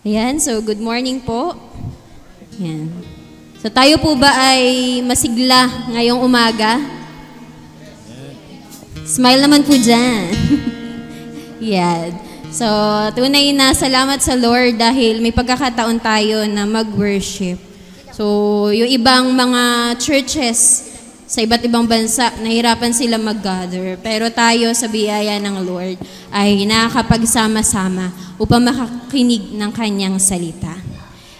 Ayan, so good morning po. Ayan. So tayo po ba ay masigla ngayong umaga? Smile naman po dyan. Yan. So tunay na salamat sa Lord dahil may pagkakataon tayo na mag-worship. So yung ibang mga churches sa iba't ibang bansa, nahirapan sila mag-gather. Pero tayo sa biyaya ng Lord ay nakakapagsama-sama upang makakinig ng kanyang salita.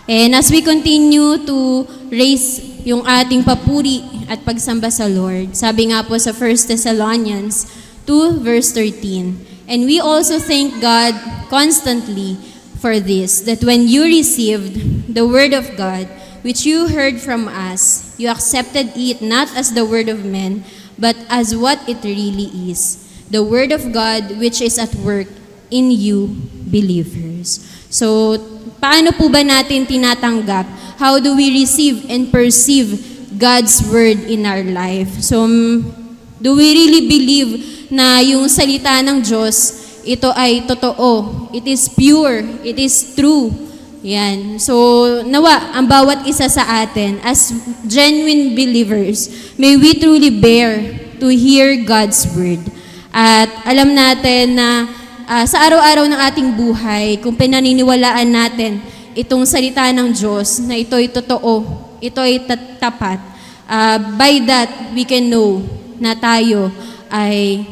And as we continue to raise yung ating papuri at pagsamba sa Lord, sabi nga po sa 1 Thessalonians 2 verse 13, and we also thank God constantly for this, that when you received the word of God, which you heard from us, you accepted it not as the word of men, but as what it really is, the word of God which is at work in you believers. So, paano po ba natin tinatanggap? How do we receive and perceive God's word in our life? So, do we really believe na yung salita ng Diyos, ito ay totoo, it is pure, it is true? Yan. So, nawa, ang bawat isa sa atin, as genuine believers, may we truly bear to hear God's word. At alam natin na sa araw-araw ng ating buhay, kung pinaniniwalaan natin itong salita ng Diyos, na ito ay totoo, ito ay tapat, by that, we can know na tayo ay,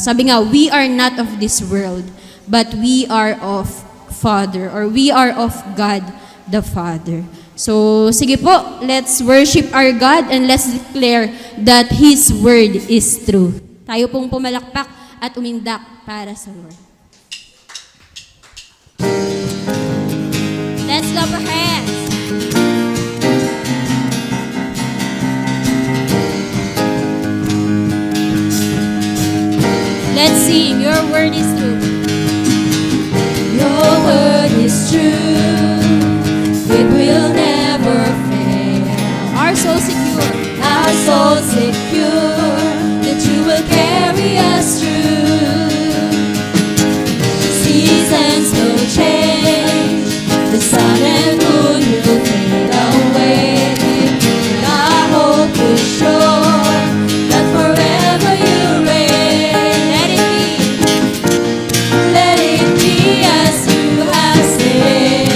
sabi nga, we are not of this world, but we are of Father, or we are of God the Father. So, sige po, let's worship our God and let's declare that His word is true. Tayo pong pumalakpak at umindak para sa Lord. Let's clap our hands. Let's sing, your word is true. Your word is true, it will never fail. Our soul secure. Our soul secure, that you will carry us through. Seasons will change, the sun and moon will fade away, but our hope is sure, that forever you reign. Let it be as you have said.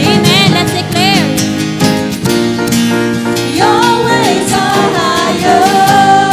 Amen. Let's declare. Your ways are higher.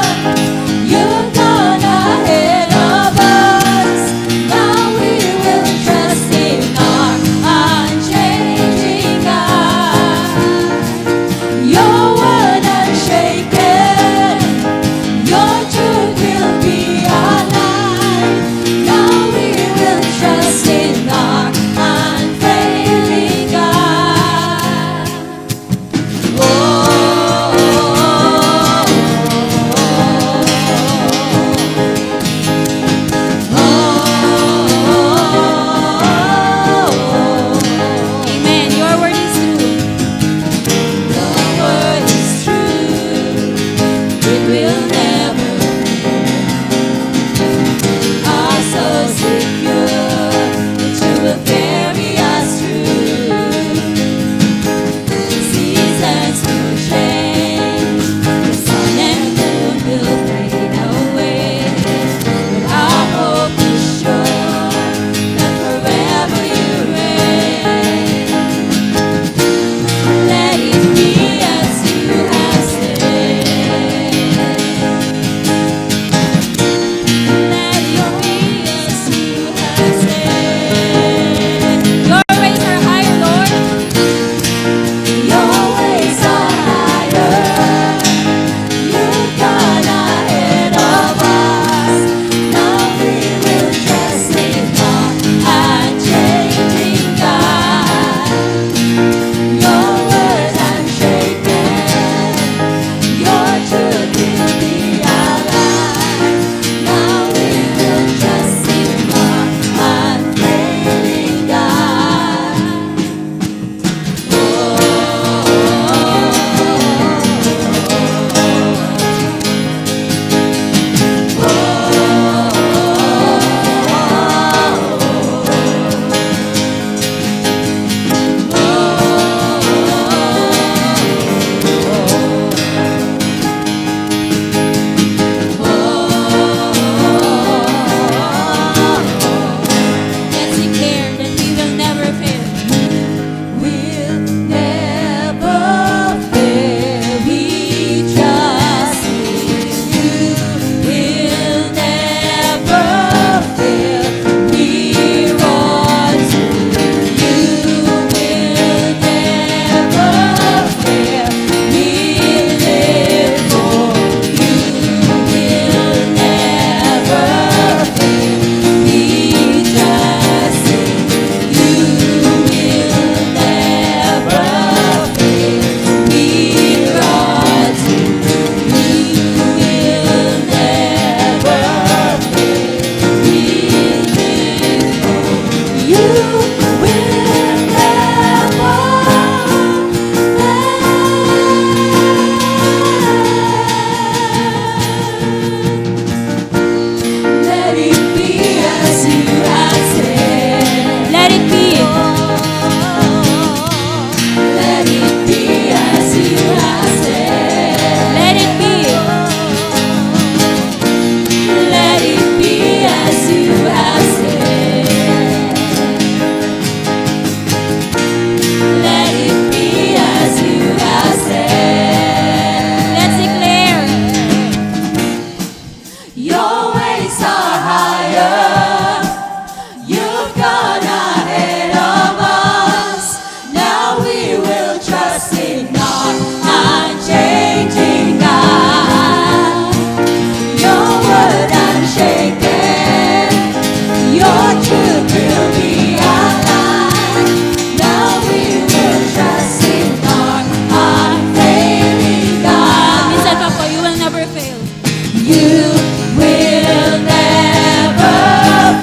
You will never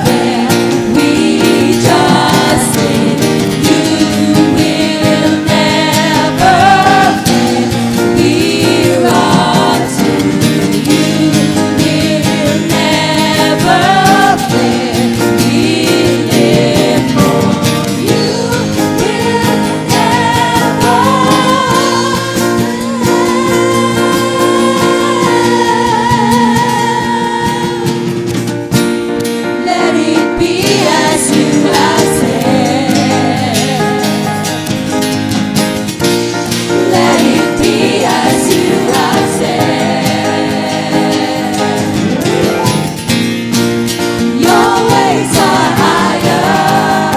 fail. We trust in you. Will never fail. We run to you. Will never fail. We live for you. Will never let it be as you have said. Let it be as you have said. Your ways are higher.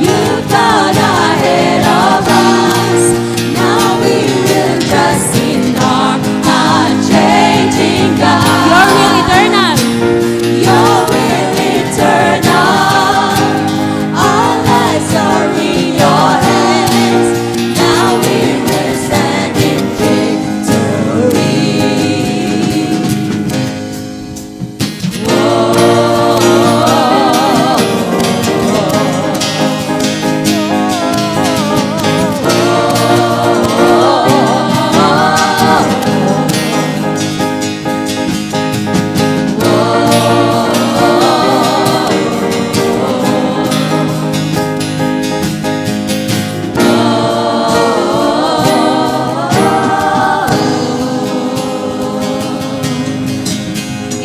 You've gone ahead of us. Now we will trust in our unchanging God. Your will eternal. Your will eternal. Our lives are in your hands. Now we will stand in victory.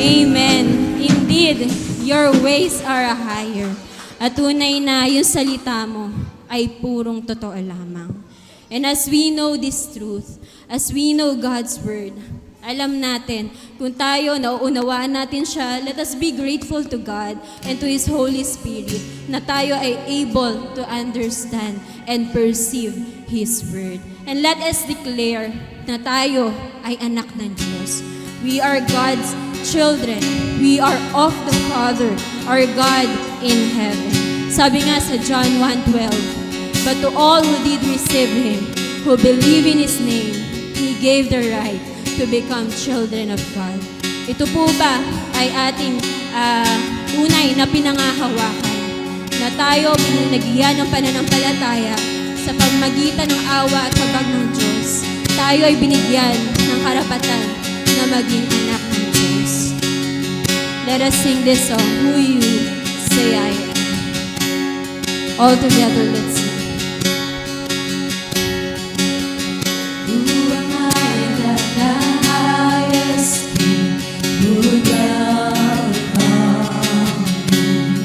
Amen. Indeed, your ways are higher. At tunay na yung salita mo ay purong totoo lamang. And as we know this truth, as we know God's word, alam natin, kung tayo nauunawaan natin siya, let us be grateful to God and to His Holy Spirit na tayo ay able to understand and perceive His word. And let us declare na tayo ay anak ng Diyos. We are God's children. We are of the Father, our God in heaven. Sabi nga sa John 1:12, but to all who did receive Him, who believe in His name, He gave the right to become children of God. Ito po ba ay ating tunay na pinangahawakan na tayo binigyan ng pananampalataya sa pamamagitan ng awa at habag ng Diyos. Tayo ay binigyan ng karapatan na maging anak ng Diyos. Let us sing this song, Who You Say I Am. All together, let's sing. Who am I that the highest King would welcome?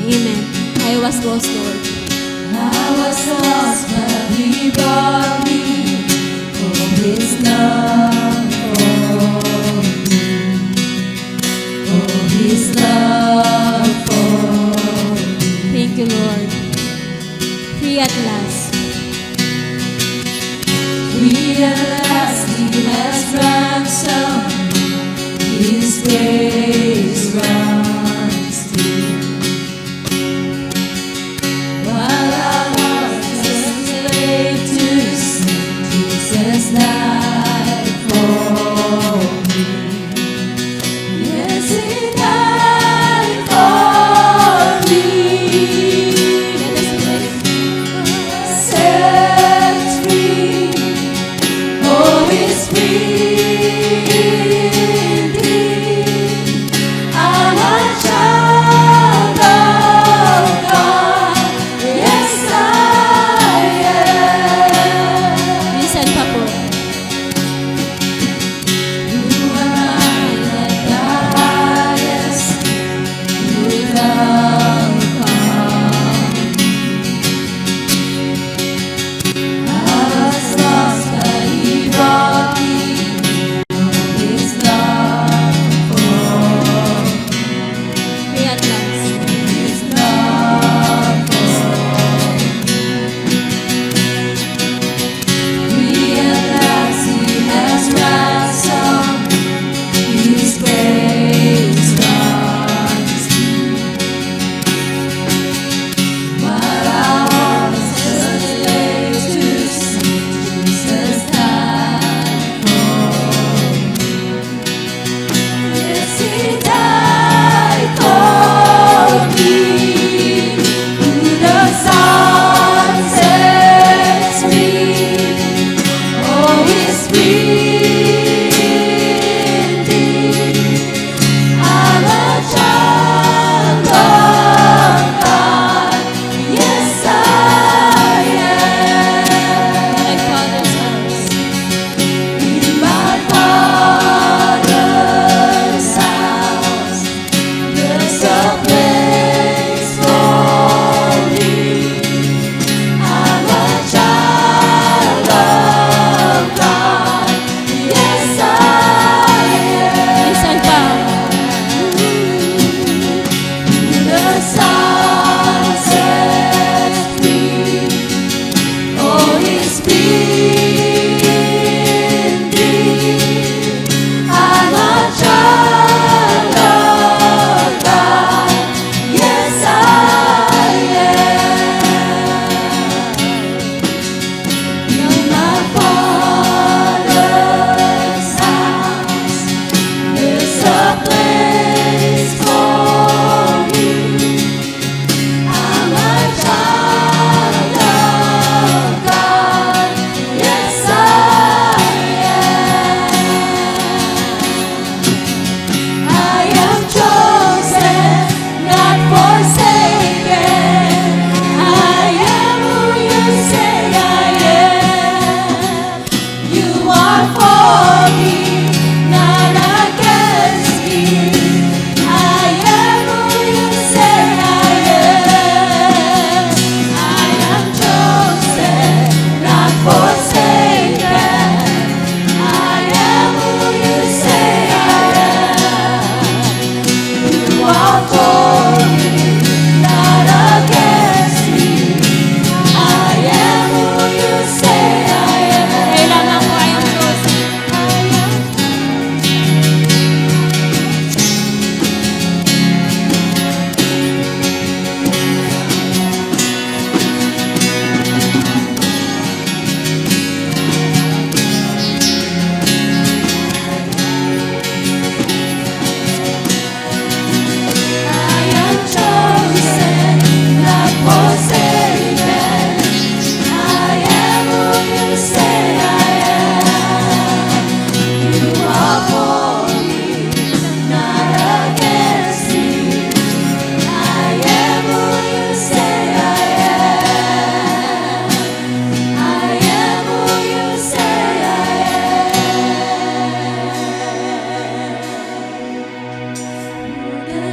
Amen. I was lost, Lord. I was lost, but He brought me for His love for me. For His love for me. Thank you, Lord. Free at last. Free at last, He has ransomed. His grace runs deep.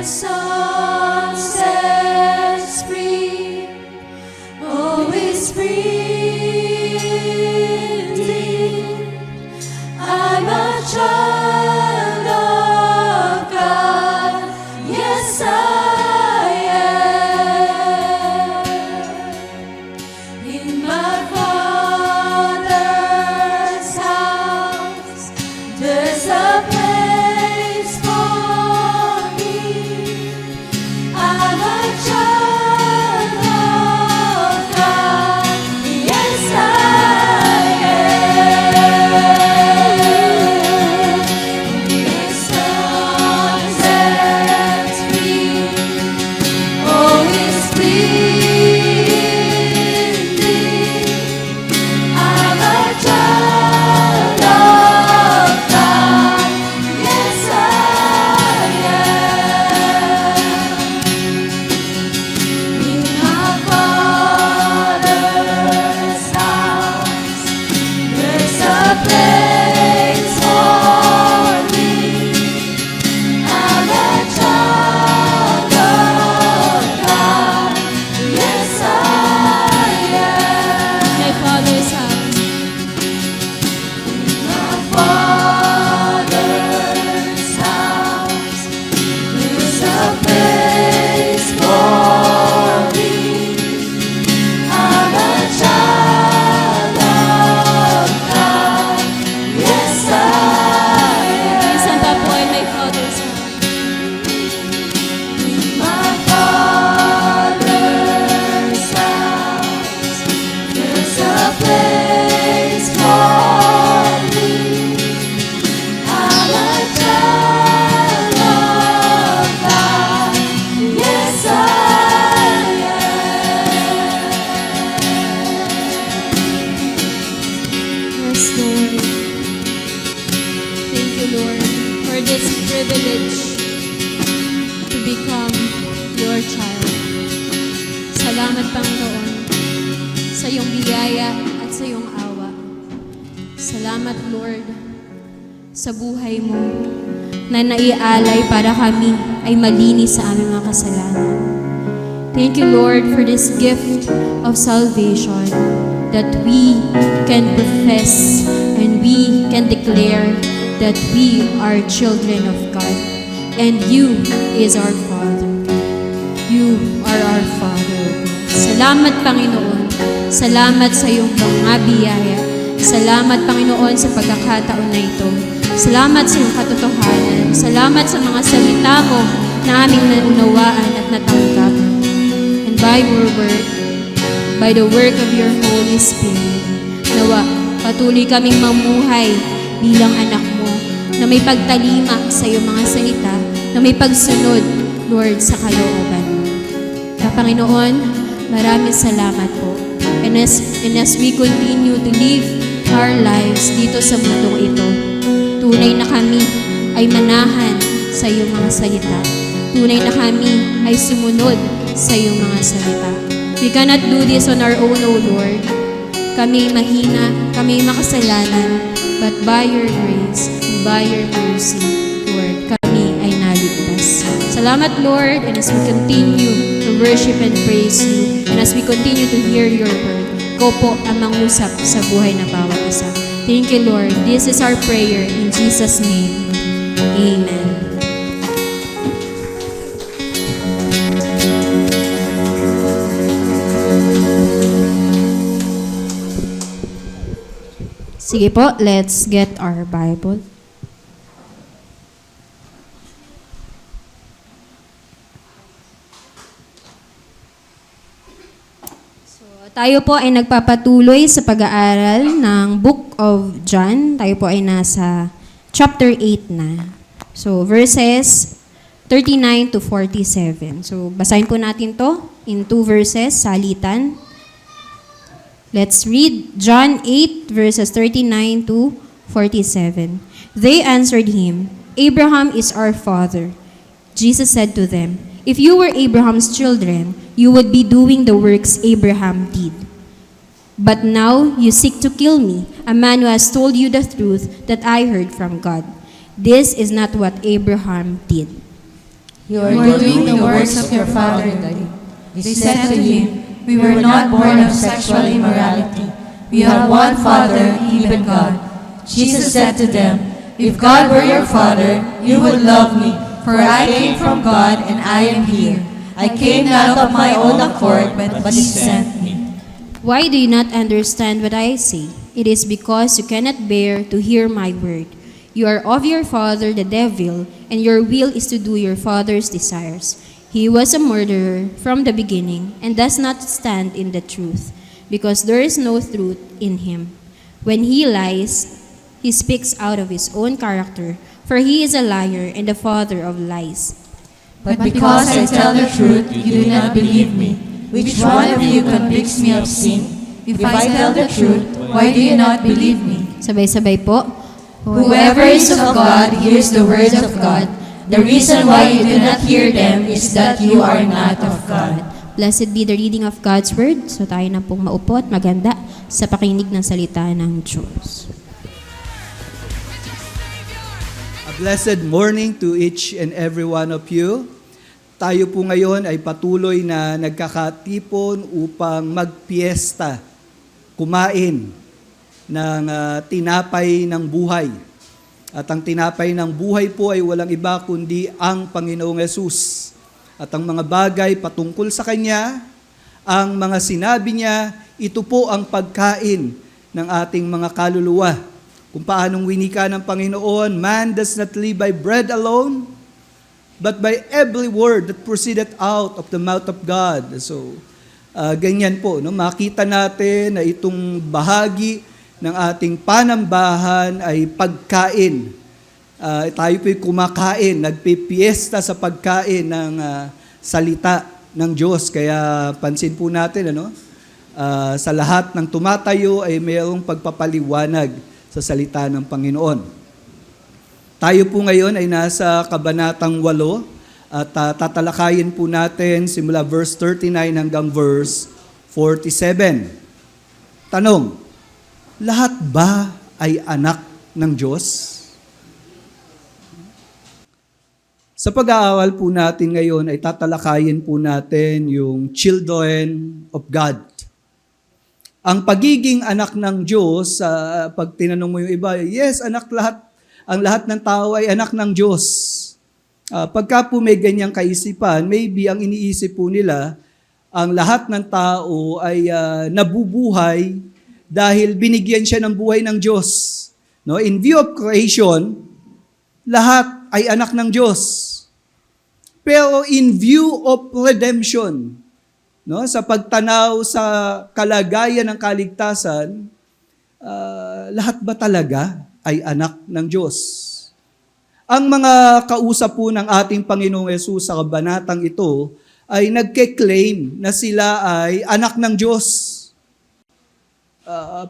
Son sets free, always free indeed. I'm a child of God, yes I am. In my Father's house, there's a place for me. I'm a child of God, yes I am. The Son sets free, always free indeed. I'm a child of God, yes I am. In my Father's house, there's a place for me. I'm a child of God, yes I am. My Father's house. My Father's house, there's a place for me. I'm a child of God, yes I am. Saan pa po ay may Father's house? My Father's house, there's a place for me. I'm a child of God, yes I am. Yes, Lord. Thank you, Lord, for this privilege to become your child. Salamat, Panginoon, sa iyong biyaya at sa iyong awa. Salamat, Lord, sa buhay mo na naialay para kami ay malinis sa aming mga kasalanan. Thank you, Lord, for this gift of salvation that we can profess and we can declare that we are children of God and you is our Father. You are our Father. Salamat, Panginoon. Salamat sa iyong mga biyaya. Salamat, Panginoon, sa pagkakataon na ito. Salamat sa iyong katotohanan. Salamat sa mga salita mo na aming naunawaan at natanggap. And by your work, by the work of your Holy Spirit, nawa, patuloy kaming mamuhay bilang anak mo, na may pagtalima sa iyong mga salita, na may pagsunod, Lord, sa kalooban mo. Panginoon, maraming salamat po. And as we continue to live our lives dito sa mundong ito, tunay na kami ay manahan sa iyong mga salita. Tunay na kami ay sumunod sa iyong mga salita. We cannot do this on our own, O Lord. Kami mahina, kami makasalanan, but by your grace, by your mercy, Lord, kami ay naligtas. Salamat, Lord, and as we continue to worship and praise you, and as we continue to hear your word, ikaw po ang mangusap sa buhay na bawat isa. Thank you, Lord. This is our prayer in Jesus' name. Amen. Sige po, let's get our Bible. Tayo po ay nagpapatuloy sa pag-aaral ng Book of John. Tayo po ay nasa chapter 8 na. So, verses 39 to 47. So, basahin po natin to in 2 verses, salitan. Let's read John 8 verses 39 to 47. They answered him, "Abraham is our father." Jesus said to them, "If you were Abraham's children, you would be doing the works Abraham did. But now you seek to kill me, a man who has told you the truth that I heard from God. This is not what Abraham did." You are doing the works of your father. They said to him, We were not born of sexual immorality. We have one Father, even God. Jesus said to them, If God were your Father, you would love me, for I came from God and I am here. I came not of my own accord, but He sent me. Why do you not understand what I say? It is because you cannot bear to hear my word. You are of your father the devil, and your will is to do your father's desires. He was a murderer from the beginning, and does not stand in the truth, because there is no truth in him. When he lies, he speaks out of his own character, for he is a liar and the father of lies. But because I tell the truth, you do not believe me. Which one of you convicts me of sin? If I tell the truth, why do you not believe me? Sabay-sabay po. Whoever is of God hears the words of God. The reason why you do not hear them is that you are not of God. Blessed be the reading of God's word. So tayo na pong maupo at maganda sa pakinig ng salita ng Diyos. A blessed morning to each and every one of you. Tayo po ngayon ay patuloy na nagkakatipon upang magpiesta, kumain ng tinapay ng buhay. At ang tinapay ng buhay po ay walang iba kundi ang Panginoong Yesus. At ang mga bagay patungkol sa Kanya, ang mga sinabi niya, ito po ang pagkain ng ating mga kaluluwa. Kung paanong winika ng Panginoon, man does not live by bread alone, but by every word that proceeded out of the mouth of God. So, ganyan po, no? Makita natin na itong bahagi ng ating panambahan ay pagkain. Tayo po'y kumakain, nagpipiesta sa pagkain ng salita ng Diyos. Kaya pansin po natin, sa lahat ng tumatayo ay mayroong pagpapaliwanag sa salita ng Panginoon. Tayo po ngayon ay nasa Kabanatang 8 at tatalakayin po natin simula verse 39 hanggang verse 47. Tanong, lahat ba ay anak ng Diyos? Sa pag-aaral po natin ngayon ay tatalakayin po natin yung children of God. Ang pagiging anak ng Diyos, pag tinanong mo yung iba, yes, anak lahat. Ang lahat ng tao ay anak ng Diyos. Pagka po may ganyang kaisipan, maybe ang iniisip po nila, ang lahat ng tao ay nabubuhay dahil binigyan siya ng buhay ng Diyos. No? In view of creation, lahat ay anak ng Diyos. Pero in view of redemption, no? Sa pagtanaw sa kalagayan ng kaligtasan, lahat ba talaga ay anak ng Diyos? Ang mga kausap po ng ating Panginoong Yesus sa kabanatang ito ay nagke-claim na sila ay anak ng Diyos.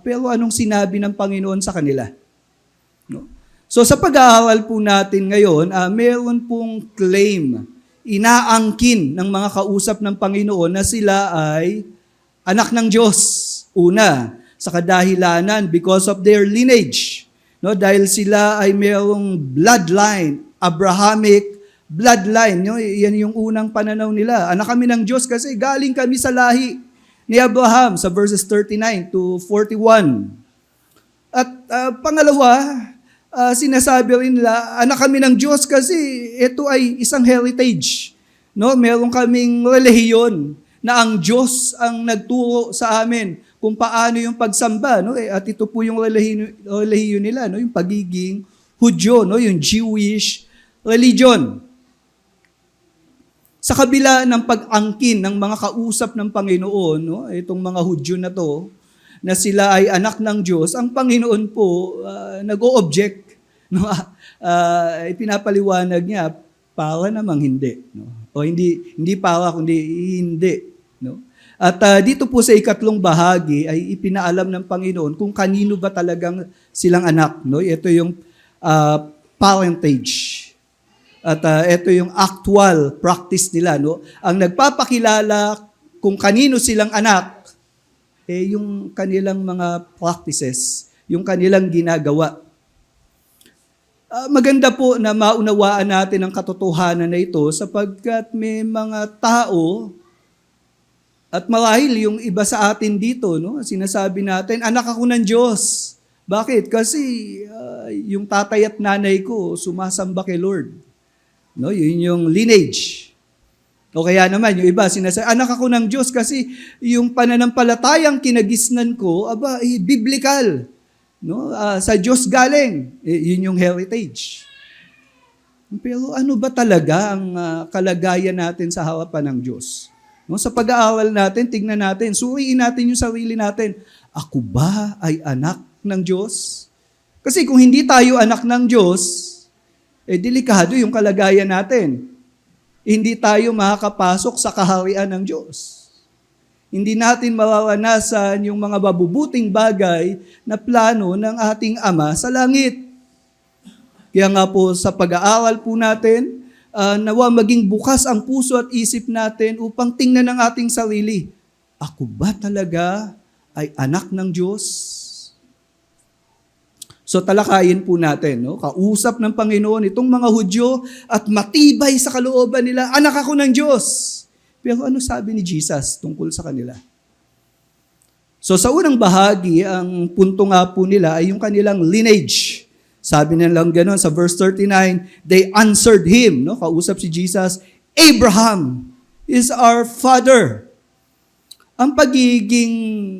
Pero anong sinabi ng Panginoon sa kanila? No? So sa pag-aaral po natin ngayon, meron pong claim, inaangkin ng mga kausap ng Panginoon na sila ay anak ng Diyos. Una, sa kadahilanan because of their lineage. No, dahil sila ay mayroong bloodline, Abrahamic bloodline. No? Yan yung unang pananaw nila. Anak kami ng Diyos kasi galing kami sa lahi ni Abraham sa verses 39 to 41. At pangalawa, sinasabi rin nila, anak kami ng Diyos kasi ito ay isang heritage. No? Meron kaming relihiyon na ang Diyos ang nagturo sa amin kung paano yung pagsamba, no? At ito po yung relihiyon nila, no? Yung pagiging Hudyo, no? Yung Jewish religion. Sa kabila ng pag-angkin ng mga kausap ng Panginoon, no? Itong mga Hudyo na to, na sila ay anak ng Diyos, ang Panginoon po nag-o-object, no? Pinapaliwanag niya, para namang hindi, no? O hindi para kundi hindi, no? At dito po sa ikatlong bahagi ay ipinaalam ng Panginoon kung kanino ba talagang silang anak, no? Ito yung parentage. At ito yung actual practice nila, no? Ang nagpapakilala kung kanino silang anak yung kanilang mga practices, yung kanilang ginagawa. Maganda po na maunawaan natin ang katotohanan na ito sapagkat may mga tao at marahil yung iba sa atin dito, no, sinasabi natin, anak ako ng Diyos. Bakit? Kasi yung tatay at nanay ko sumasamba kay Lord. No, yun yung lineage. O kaya naman, yung iba sinasabi, anak ako ng Diyos kasi yung pananampalatayang kinagisnan ko, biblical. No? Sa Diyos galing. Yun yung heritage. Pero ano ba talaga ang kalagayan natin sa harapan ng Diyos? No, sa pag-aaral natin, tignan natin, suriin natin yung sarili natin. Ako ba ay anak ng Diyos? Kasi kung hindi tayo anak ng Diyos, delikado yung kalagayan natin. Hindi tayo makakapasok sa kaharian ng Diyos. Hindi natin mararanasan yung mga mabubuting bagay na plano ng ating Ama sa langit. Kaya nga po sa pag-aaral po natin, nawa maging bukas ang puso at isip natin upang tingnan ang ating sarili. Ako ba talaga ay anak ng Diyos? So talakayin po natin, no? Kausap ng Panginoon itong mga Hudyo at matibay sa kalooban nila, anak ako ng Diyos. Pero ano sabi ni Jesus tungkol sa kanila? So sa unang bahagi, ang punto nga po nila ay yung kanilang lineage. Sabi nilang gano'n sa verse 39, they answered him, no? Kausap si Jesus, Abraham is our father. Ang pagiging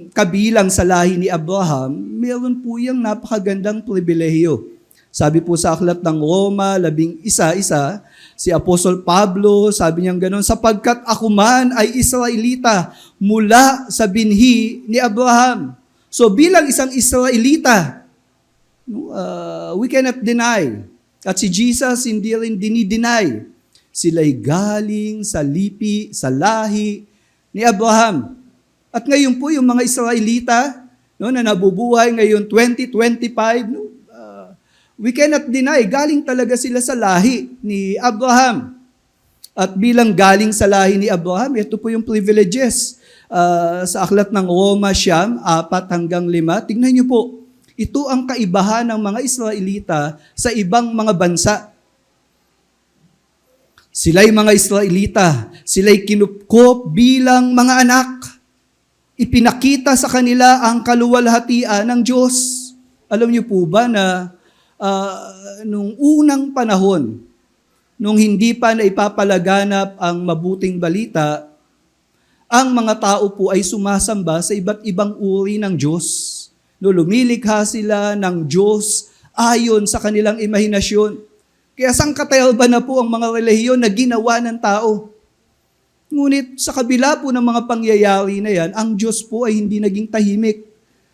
kabilang sa lahi ni Abraham, meron po yung napakagandang pribilehiyo. Sabi po sa aklat ng Roma, 11:1, si Apostol Pablo, sabi niya gano'n, sapagkat ako man ay Israelita mula sa binhi ni Abraham. So bilang isang Israelita, we cannot deny. At si Jesus hindi rin dinideny. Sila'y galing sa lipi, sa lahi ni Abraham. At ngayon po yung mga Israelita, no, na nabubuhay ngayon 2025, no, we cannot deny, galing talaga sila sa lahi ni Abraham. At bilang galing sa lahi ni Abraham, ito po yung privileges. Sa aklat ng Roma 4-5, tingnan niyo po, ito ang kaibahan ng mga Israelita sa ibang mga bansa. Sila'y mga Israelita, sila'y kinupkop bilang mga anak. Ipinakita sa kanila ang kaluwalhatian ng Diyos. Alam niyo po ba na nung unang panahon, nung hindi pa na ipapalaganap ang mabuting balita, ang mga tao po ay sumasamba sa iba't ibang uri ng Diyos. No, lumilikha sila ng Diyos ayon sa kanilang imahinasyon. Kaya sangkatayal ba na po ang mga relihiyon na ginawa ng tao? Ngunit sa kabila po ng mga pangyayari na yan, ang Diyos po ay hindi naging tahimik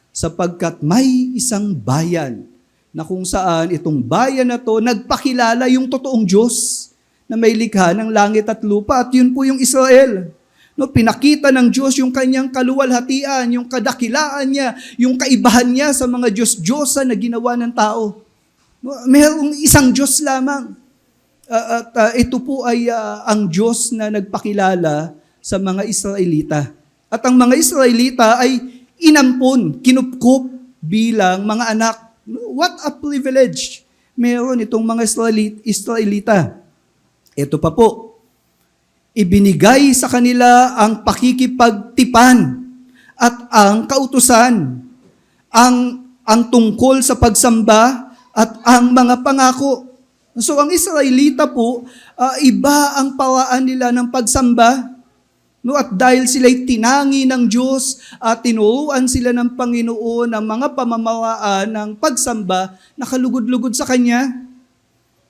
sapagkat may isang bayan na kung saan itong bayan na to nagpakilala yung totoong Diyos na may likha ng langit at lupa at yun po yung Israel. No, pinakita ng Diyos yung kanyang kaluwalhatian, yung kadakilaan niya, yung kaibahan niya sa mga Diyos-Diyosan na ginawa ng tao. No, mayroong isang Diyos lamang. At ito po ay ang Diyos na nagpakilala sa mga Israelita. At ang mga Israelita ay inampon, kinupkup bilang mga anak. What a privilege meron itong mga Israelita. Ito pa po. Ibinigay sa kanila ang pakikipagtipan at ang kautusan, ang tungkol sa pagsamba at ang mga pangako. So ang Israelita po, iba ang paraan nila ng pagsamba. No, at dahil sila'y tinangi ng Diyos at tinuruan sila ng Panginoon ang mga pamamaraan ng pagsamba na kalugod-lugod sa Kanya.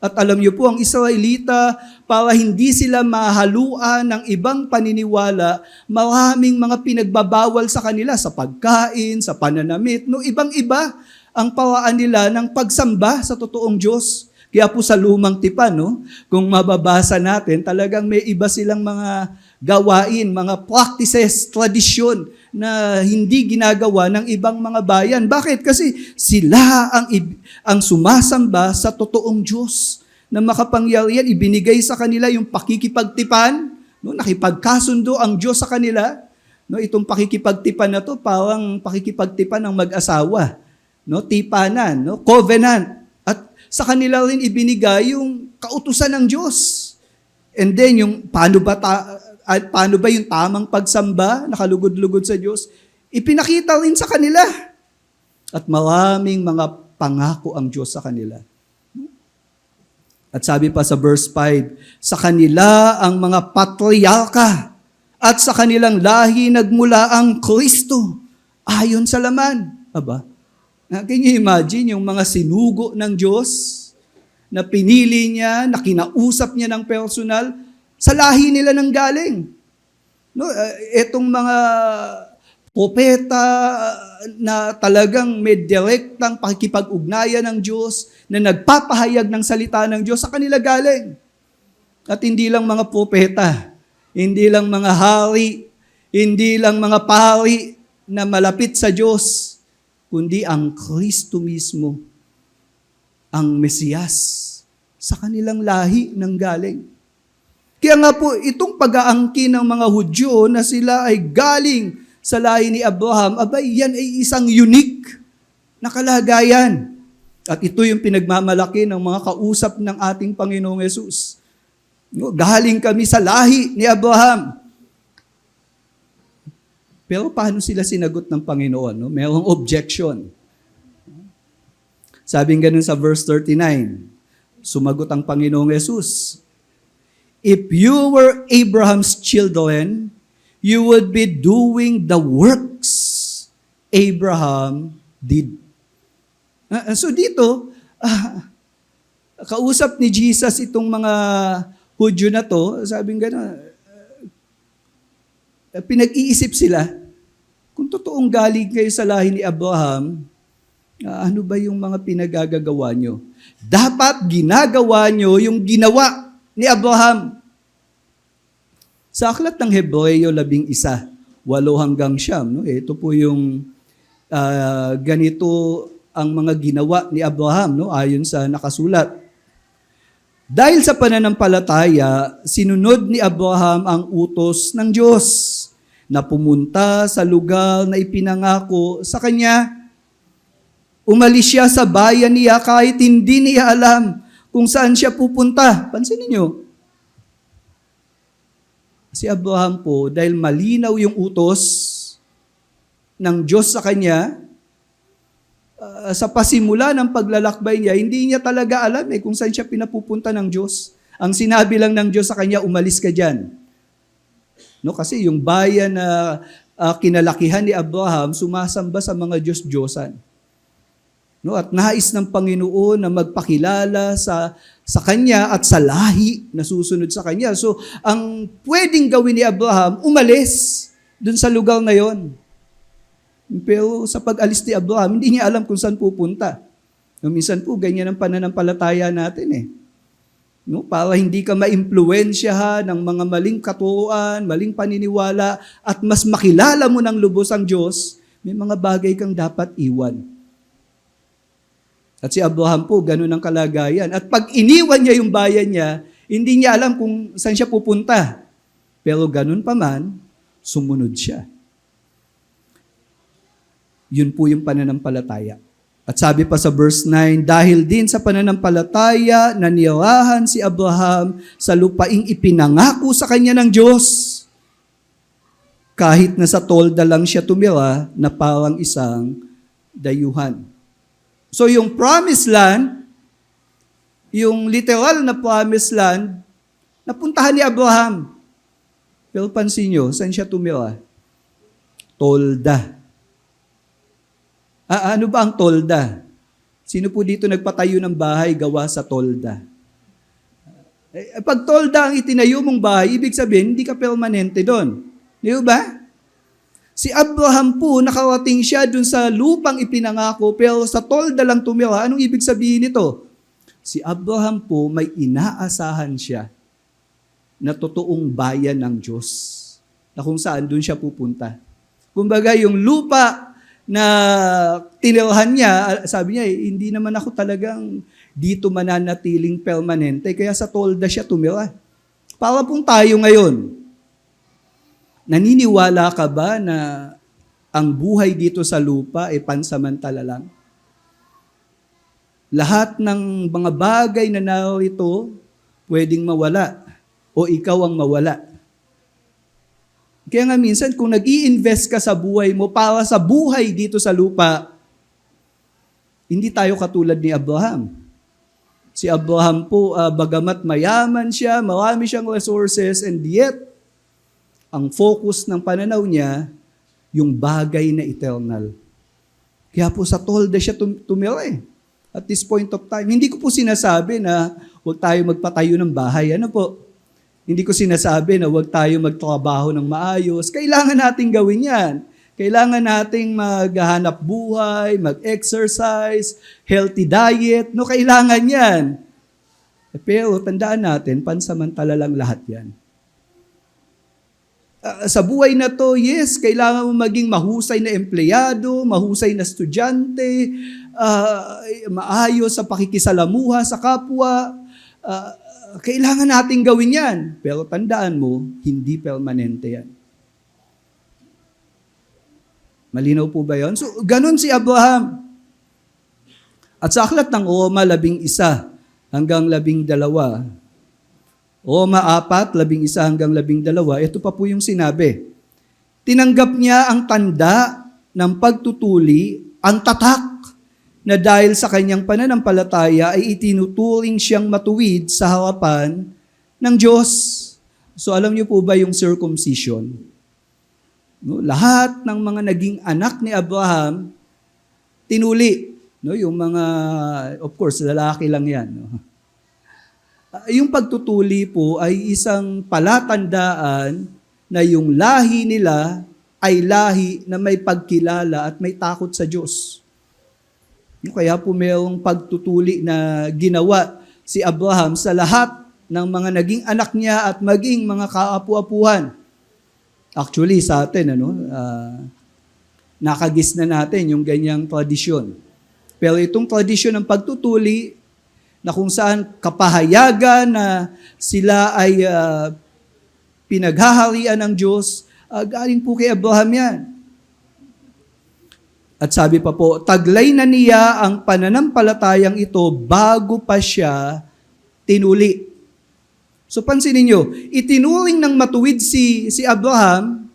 At alam niyo po, ang Israelita, para hindi sila mahaluan ng ibang paniniwala, maraming mga pinagbabawal sa kanila sa pagkain, sa pananamit, no, ibang-iba ang paraan nila ng pagsamba sa totoong Diyos. Kaya po sa lumang tipan, no, kung mababasa natin, talagang may iba silang mga gawain, mga practices, tradisyon na hindi ginagawa ng ibang mga bayan. Bakit? Kasi sila ang sumasamba sa totoong Diyos na makapangyarihan. Ibinigay sa kanila yung pakikipagtipan, no, nakipagkasundo ang Diyos sa kanila. No, itong pakikipagtipan na to, parang pakikipagtipan ng mag-asawa. No, tipanan, no, covenant. At sa kanila rin ibinigay yung kautusan ng Diyos. And then, yung paano ba yung tamang pagsamba, nakalugod-lugod sa Diyos, ipinakita rin sa kanila. At maraming mga pangako ang Diyos sa kanila. At sabi pa sa verse 5, sa kanila ang mga patriarka at sa kanilang lahi nagmula ang Kristo ayon sa laman. Aba, can you imagine yung mga sinugo ng Diyos na pinili niya, na kinausap niya ng personal, sa lahi nila nang galing. No, etong mga propeta na talagang may direktang pakikipag-ugnayan ng Diyos, na nagpapahayag ng salita ng Diyos, sa kanila galing. At hindi lang mga propeta, hindi lang mga hari, hindi lang mga pari na malapit sa Diyos, kundi ang Kristo mismo, ang Mesiyas, sa kanilang lahi nang galing. Kaya nga po, itong pag-aangkin ng mga Hudyo na sila ay galing sa lahi ni Abraham, abay, yan ay isang unique na kalagayan. At ito yung pinagmamalaki ng mga kausap ng ating Panginoong Yesus. No, galing kami sa lahi ni Abraham. Pero paano sila sinagot ng Panginoon? No? Mayroong objection. Sabing ganun sa verse 39, sumagot ang Panginoong Yesus, if you were Abraham's children, you would be doing the works Abraham did. So dito, kausap ni Jesus itong mga Hudyo na to, sabing gano'n, pinag-iisip sila, kung totoong galing kayo sa lahi ni Abraham, ano ba yung mga pinagagagawa nyo? Dapat ginagawa nyo yung ginawa ni Abraham. Sa aklat ng Hebreo 11, 8-9, no? Ito po yung ganito ang mga ginawa ni Abraham, no? Ayon sa nakasulat. Dahil sa pananampalataya, sinunod ni Abraham ang utos ng Diyos na pumunta sa lugar na ipinangako sa kanya. Umalis siya sa bayan niya kahit hindi niya alam kung saan siya pupunta. Pansinin niyo, si Abraham po, dahil malinaw yung utos ng Diyos sa kanya, sa pasimula ng paglalakbay niya, hindi niya talaga alam kung saan siya pinapupunta ng Diyos. Ang sinabi lang ng Diyos sa kanya, umalis ka dyan. No, kasi yung bayan na kinalakihan ni Abraham, sumasamba sa mga Diyos-Diyosan. No, at nais ng Panginoon na magpakilala sa kanya at sa lahi na susunod sa kanya. So, ang pwedeng gawin ni Abraham, umalis dun sa lugar na yon. Pero sa pag-alis ni Abraham, hindi niya alam kung saan pupunta. No, minsan po, ganyan ang pananampalataya natin No, para hindi ka maimpluwensyahan ng mga maling katuruan, maling paniniwala, at mas makilala mo ng lubos ang Diyos, may mga bagay kang dapat iwan. At si Abraham po, ganun ang kalagayan. At pag iniwan niya yung bayan niya, hindi niya alam kung saan siya pupunta. Pero ganun pa man, sumunod siya. Yun po yung pananampalataya. At sabi pa sa verse 9, dahil din sa pananampalataya, nanirahan si Abraham sa lupaing ipinangako sa kanya ng Diyos. Kahit na sa tolda lang siya tumira na parang isang dayuhan. So yung promised land, yung literal na promised land, napuntahan ni Abraham. Pero pansin nyo, saan siya tumira? Tolda. Ano ba ang tolda? Sino po dito nagpatayo ng bahay gawa sa tolda? Pag tolda ang itinayo mong bahay, ibig sabihin, hindi ka permanente doon. Di ba? Si Abraham po, nakarating siya dun sa lupang ipinangako, pero sa tolda lang tumira. Anong ibig sabihin nito? Si Abraham po, may inaasahan siya na totoong bayan ng Diyos, na kung saan dun siya pupunta. Kumbaga, yung lupa na tinirahan niya, sabi niya, hindi naman ako talagang dito mananatiling permanente, kaya sa tolda siya tumira. Para pong tayo ngayon, naniniwala ka ba na ang buhay dito sa lupa ay pansamantala lang? Lahat ng mga bagay na narito pwedeng mawala o ikaw ang mawala. Kaya nga minsan kung nag-i-invest ka sa buhay mo para sa buhay dito sa lupa, hindi tayo katulad ni Abraham. Si Abraham po, bagamat mayaman siya, marami siyang resources, and yet, ang focus ng pananaw niya, yung bagay na eternal. Kaya po sa tolda siya tumira at this point of time. Hindi ko po sinasabi na huwag tayo magpatayo ng bahay. Ano po? Hindi ko sinasabi na huwag tayo magtrabaho ng maayos. Kailangan nating gawin yan. Kailangan nating maghanap buhay, mag-exercise, healthy diet. No, kailangan yan. Pero tandaan natin, pansamantala lang lahat yan. Sa buhay na to, yes, kailangan mo maging mahusay na empleyado, mahusay na estudyante, maayos sa pakikisalamuha sa kapwa. Kailangan nating gawin yan. Pero tandaan mo, hindi permanente yan. Malinaw po ba yun? So, ganun si Abraham. At sa aklat ng Roma, 11 hanggang 12. Roma 4, 11 hanggang 12, ito pa po yung sinabi. Tinanggap niya ang tanda ng pagtutuli, ang tatak, na dahil sa kanyang pananampalataya ay itinuturing siyang matuwid sa harapan ng Diyos. So alam niyo po ba yung circumcision? No, lahat ng mga naging anak ni Abraham, tinuli. No, yung mga, of course, lalaki lang yan. No? Yung pagtutuli po ay isang palatandaan na yung lahi nila ay lahi na may pagkilala at may takot sa Diyos. Kaya po mayroong pagtutuli na ginawa si Abraham sa lahat ng mga naging anak niya at maging mga kaapu-apuhan. Actually, sa atin, nakagis na natin yung ganyang tradisyon. Pero itong tradisyon ng pagtutuli, na kung saan kapahayagan na sila ay pinaghaharian ng Diyos, galing po kay Abraham yan. At sabi pa po, taglay na niya ang pananampalatayang ito bago pa siya tinuli. So pansinin nyo, itinuring ng matuwid si Abraham,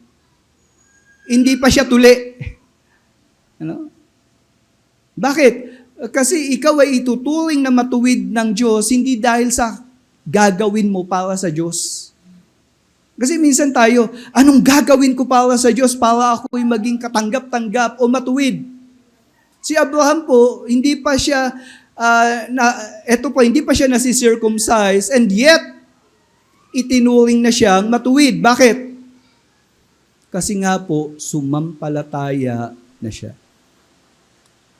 hindi pa siya tuli. Ano? Bakit? Kasi ikaw ay ituturing na matuwid ng Diyos, hindi dahil sa gagawin mo para sa Diyos. Kasi minsan tayo, anong gagawin ko para sa Diyos para ako'y maging katanggap-tanggap o matuwid? Si Abraham po, hindi pa siya, hindi pa siya nasi-circumcise, and yet, itinuring na siyang matuwid. Bakit? Kasi nga po, sumampalataya na siya.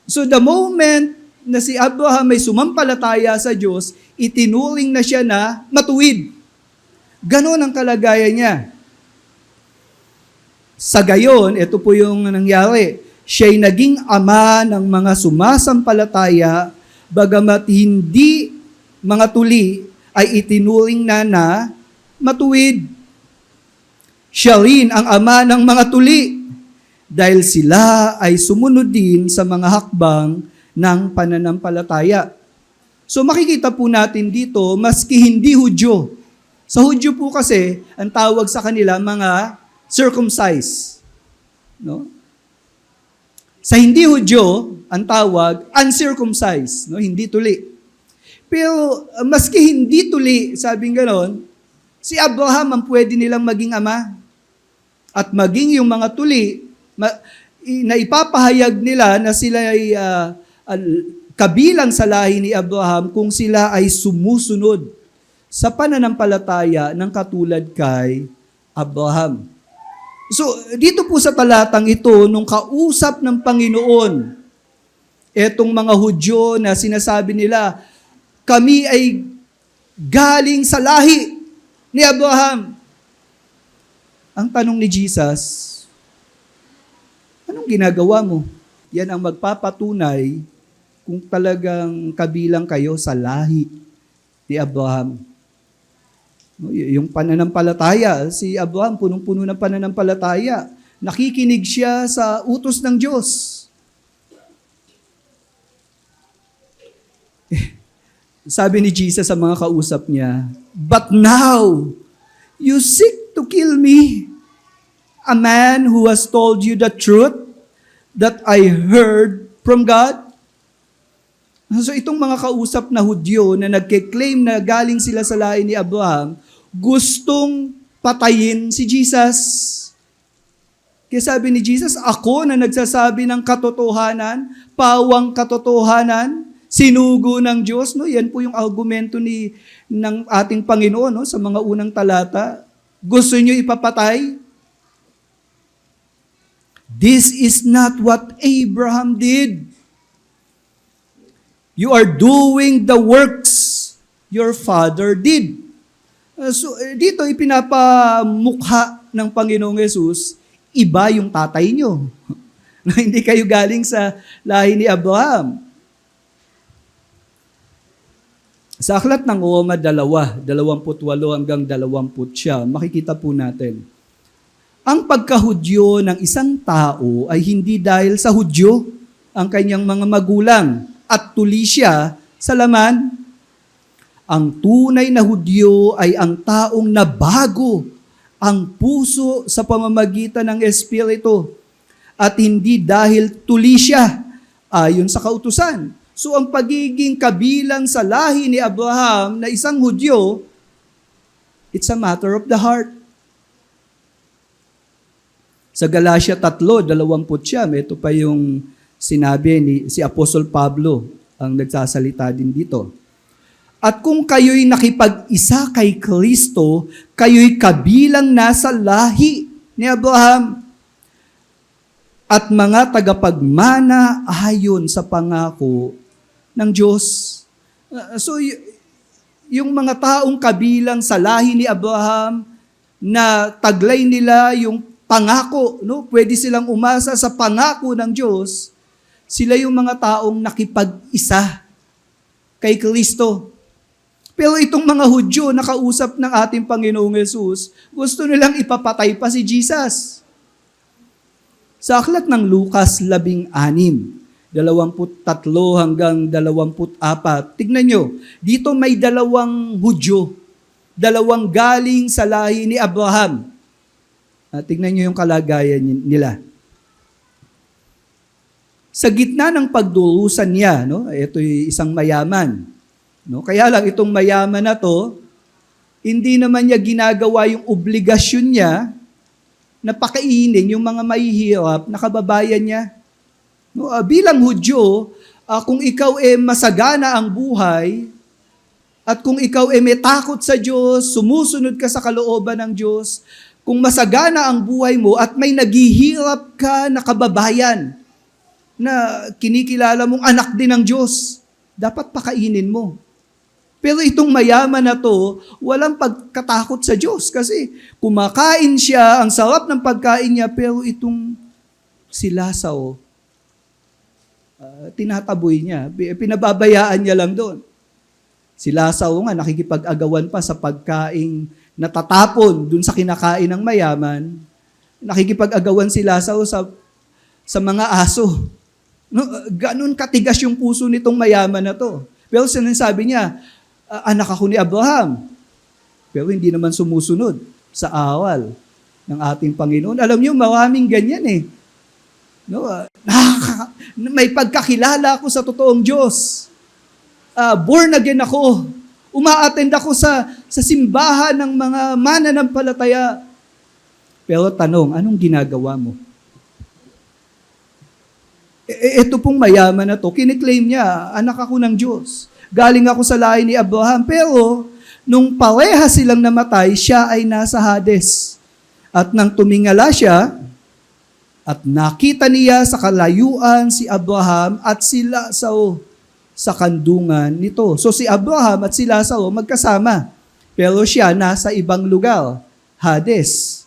So the moment na si Abraham ay sumampalataya sa Diyos, itinuring na siya na matuwid. Ganon ang kalagayan niya. Sa gayon, ito po yung nangyari. Siya'y naging ama ng mga sumasampalataya, bagamat hindi mga tuli, ay itinuring na matuwid. Siya rin ang ama ng mga tuli, dahil sila ay sumunod din sa mga hakbang ng pananampalataya. So makikita po natin dito, maski hindi Hudyo. Sa Hudyo po kasi, ang tawag sa kanila mga circumcised. No? Sa hindi Hudyo, ang tawag uncircumcised, no? Hindi tuli. Pero maski hindi tuli, sabing ganon, si Abraham ang pwede nilang maging ama. At maging yung mga tuli, na ipapahayag nila na sila ay kabilang sa lahi ni Abraham kung sila ay sumusunod sa pananampalataya ng katulad kay Abraham. So, dito po sa talatang ito, nung kausap ng Panginoon, etong mga Hudyo na sinasabi nila, kami ay galing sa lahi ni Abraham. Ang tanong ni Jesus, anong ginagawa mo? Yan ang magpapatunay kung talagang kabilang kayo sa lahi ni Abraham. Yung pananampalataya, si Abraham, punong-puno ng pananampalataya. Nakikinig siya sa utos ng Diyos. Sabi ni Jesus sa mga kausap niya, "But now, you seek to kill me, a man who has told you the truth that I heard from God?" So itong mga kausap na Hudyo na nagke-claim na galing sila sa lahi ni Abraham, gustong patayin si Jesus. Kaya sabi ni Jesus, ako na nagsasabi ng katotohanan, pawang katotohanan, sinugo ng Diyos. No? Yan po yung argumento ng ating Panginoon no? Sa mga unang talata. Gusto niyo ipapatay? This is not what Abraham did. You are doing the works your father did. So dito ipinapamukha ng Panginoong Yesus, iba yung tatay nyo. Hindi kayo galing sa lahi ni Abraham. Sa aklat ng Roma 2:28 hanggang 29, makikita po natin. Ang pagkahudyo ng isang tao ay hindi dahil sa Hudyo ang kanyang mga magulang at tuli siya sa laman. Ang tunay na Hudyo ay ang taong nabago ang puso sa pamamagitan ng Espiritu at hindi dahil tuli siya ayon sa kautusan. So ang pagiging kabilang sa lahi ni Abraham na isang Hudyo, it's a matter of the heart. Sa Galatia 3:20, ito pa yung sinabi ni si Apostol Pablo ang nagsasalita din dito. At kung kayo'y nakipag-isa kay Kristo, kayo'y kabilang nasa lahi ni Abraham at mga tagapagmana ayon sa pangako ng Diyos. So, yung mga taong kabilang sa lahi ni Abraham na taglay nila yung pangako, no? Pwede silang umasa sa pangako ng Diyos. Sila yung mga taong nakipag-isa kay Kristo. Pero itong mga Hudyo na kausap ng ating Panginoong Yesus, gusto nilang ipapatay pa si Jesus. Sa aklat ng Lucas 16, 23 hanggang 24, tignan nyo, dito may dalawang Hudyo, dalawang galing sa lahi ni Abraham. Tignan nyo yung kalagayan nila. Sa gitna ng pagdurusan niya, no, ito'y isang mayaman. No? Kaya lang itong mayaman na to, hindi naman niya ginagawa yung obligasyon niya na pakainin yung mga mahihirap na kababayan niya. No? Bilang Hudyo, kung ikaw masagana ang buhay, at kung ikaw may takot sa Diyos, sumusunod ka sa kalooban ng Diyos, kung masagana ang buhay mo at may naghihirap ka na kababayan na kinikilala mong anak din ng Diyos, dapat pakainin mo. Pero itong mayaman na to, walang pagkatakot sa Diyos kasi kumakain siya, ang sarap ng pagkain niya, pero itong si Lazaro, tinataboy niya, pinababayaan niya lang doon. Si Lazaro nga, nakikipag-agawan pa sa pagkaing natatapon dun sa kinakain ng mayaman. Nakikipag-agawan si Lazaro sa mga aso. No, ganun katigas yung puso nitong mayaman na to. Pero sinasabi niya, anak ako ni Abraham. Pero hindi naman sumusunod sa awal ng ating Panginoon. Alam niyo, maraming ganyan eh. No, may pagkakilala ako sa totoong Diyos. Born again ako. Uma-attend ako sa simbahan ng mga mananampalataya. Pero tanong, anong ginagawa mo? Ito pong mayaman na to, kiniklaim niya, anak ako ng Diyos. Galing ako sa lahi ni Abraham. Pero, nung pareha silang namatay, siya ay nasa Hades. At nang tumingala siya, at nakita niya sa kalayuan si Abraham at si Lazaro sa kandungan nito. So si Abraham at si Lazaro magkasama. Pero siya nasa ibang lugar, Hades.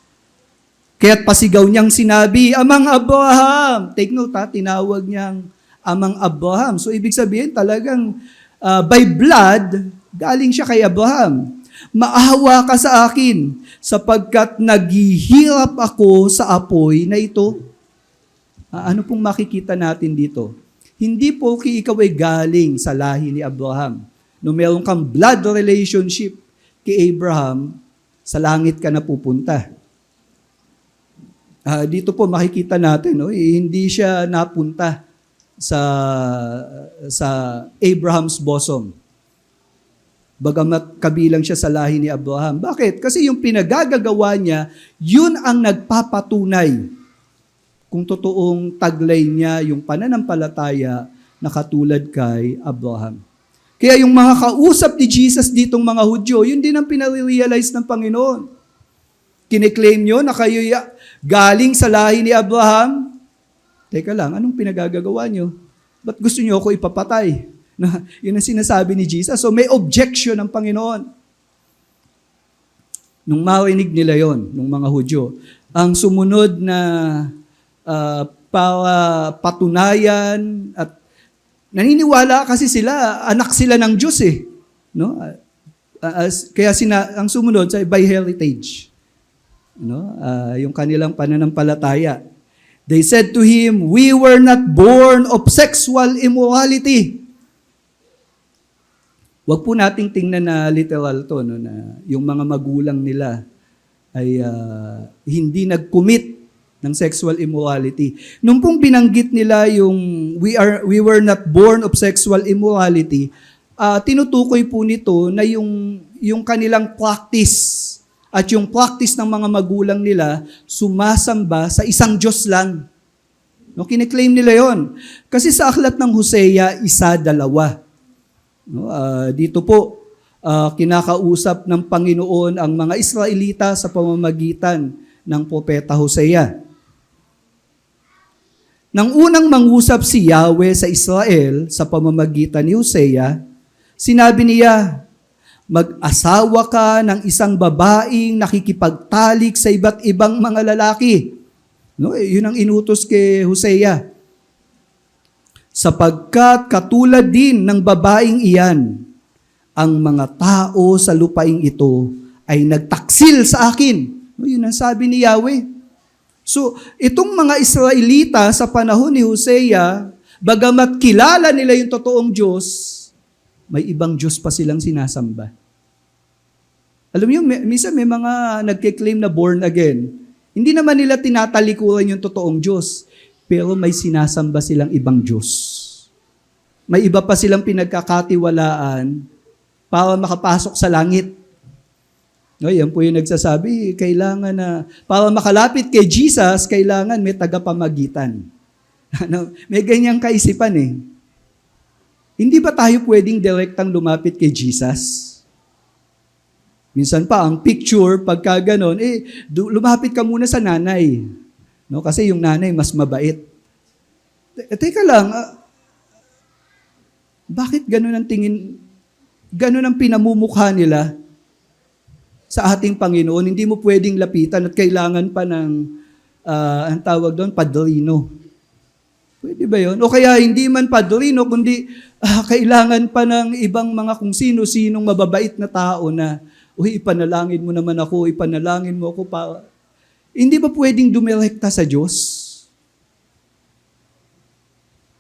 Kaya't pasigaw niyang sinabi, Amang Abraham. Take note tinawag niyang Amang Abraham. So ibig sabihin talagang by blood, galing siya kay Abraham. Maawa ka sa akin sapagkat naghihirap ako sa apoy na ito. Ano pong makikita natin dito? Hindi po ikaw ay galing sa lahi ni Abraham. no meron kang blood relationship kay Abraham, sa langit ka na pupunta. Dito po makikita natin, hindi siya napunta sa Abraham's bosom. Bagamat kabilang siya sa lahi ni Abraham. Bakit? Kasi yung pinagagagawa niya, yun ang nagpapatunay kung totoong taglay niya yung pananampalataya na katulad kay Abraham. Kaya yung mga kausap ni Jesus ditong mga Hudyo, yun din ang pinare-realize ng Panginoon. Kiniklaim nyo na kayo galing sa lahi ni Abraham. Teka lang, anong pinagagagawa nyo? Ba't gusto nyo ako ipapatay? Yun ang sinasabi ni Jesus. So may objection ng Panginoon. Nung marinig nila yon, nung mga Hudyo, ang sumunod na para patunayan at naniniwala kasi sila, anak sila ng Diyos eh. No? Kaya ang sumunod sa by heritage. No? Yung kanilang pananampalataya. They said to him, "We were not born of sexual immorality." Wag po nating tingnan na literal to, no, na yung mga magulang nila ay hindi nag-commit ng sexual immorality. Nung pong binanggit nila yung we were not born of sexual immorality, tinutukoy po nito na yung kanilang practice at yung practice ng mga magulang nila sumasamba sa isang Diyos lang. No, kiniklaim nila yon. Kasi sa aklat ng Hosea, 1-2. No, dito po, kinakausap ng Panginoon ang mga Israelita sa pamamagitan ng propeta Hosea. Nang unang mangusap si Yahweh sa Israel sa pamamagitan ni Hosea, sinabi niya, "Mag-asawa ka ng isang babaeng nakikipagtalik sa iba't ibang mga lalaki." No, yun ang inutos kay Hosea. "Sapagkat katulad din ng babaeng iyan, ang mga tao sa lupaing ito ay nagtaksil sa akin." No, yun ang sabi ni Yahweh. So, itong mga Israelita sa panahon ni Hosea, bagamat kilala nila yung totoong Diyos, may ibang Diyos pa silang sinasamba. Alam niyo, minsan may mga nagke-claim na born again. Hindi naman nila tinatalikuran yung totoong Diyos, pero may sinasamba silang ibang Diyos. May iba pa silang pinagkakatiwalaan para makapasok sa langit. No, yan po yung nagsasabi, kailangan na, para makalapit kay Jesus, kailangan may tagapamagitan. May ganyang kaisipan eh. Hindi ba tayo pwedeng direktang lumapit kay Jesus? Minsan pa, ang picture, pagka ganon, lumapit ka muna sa nanay. No, kasi yung nanay mas mabait. Teka lang, bakit ganon ang tingin, ganon ang pinamumukha nila sa ating Panginoon? Hindi mo pwedeng lapitan at kailangan pa ng, ang tawag doon, padrino. Pwede ba yun? O kaya hindi man padrino, kundi kailangan pa ng ibang mga kung sino-sinong mababait na tao na, "Uy, ipanalangin mo naman ako, ipanalangin mo ako para..." Hindi ba pwedeng dumirekta sa Diyos?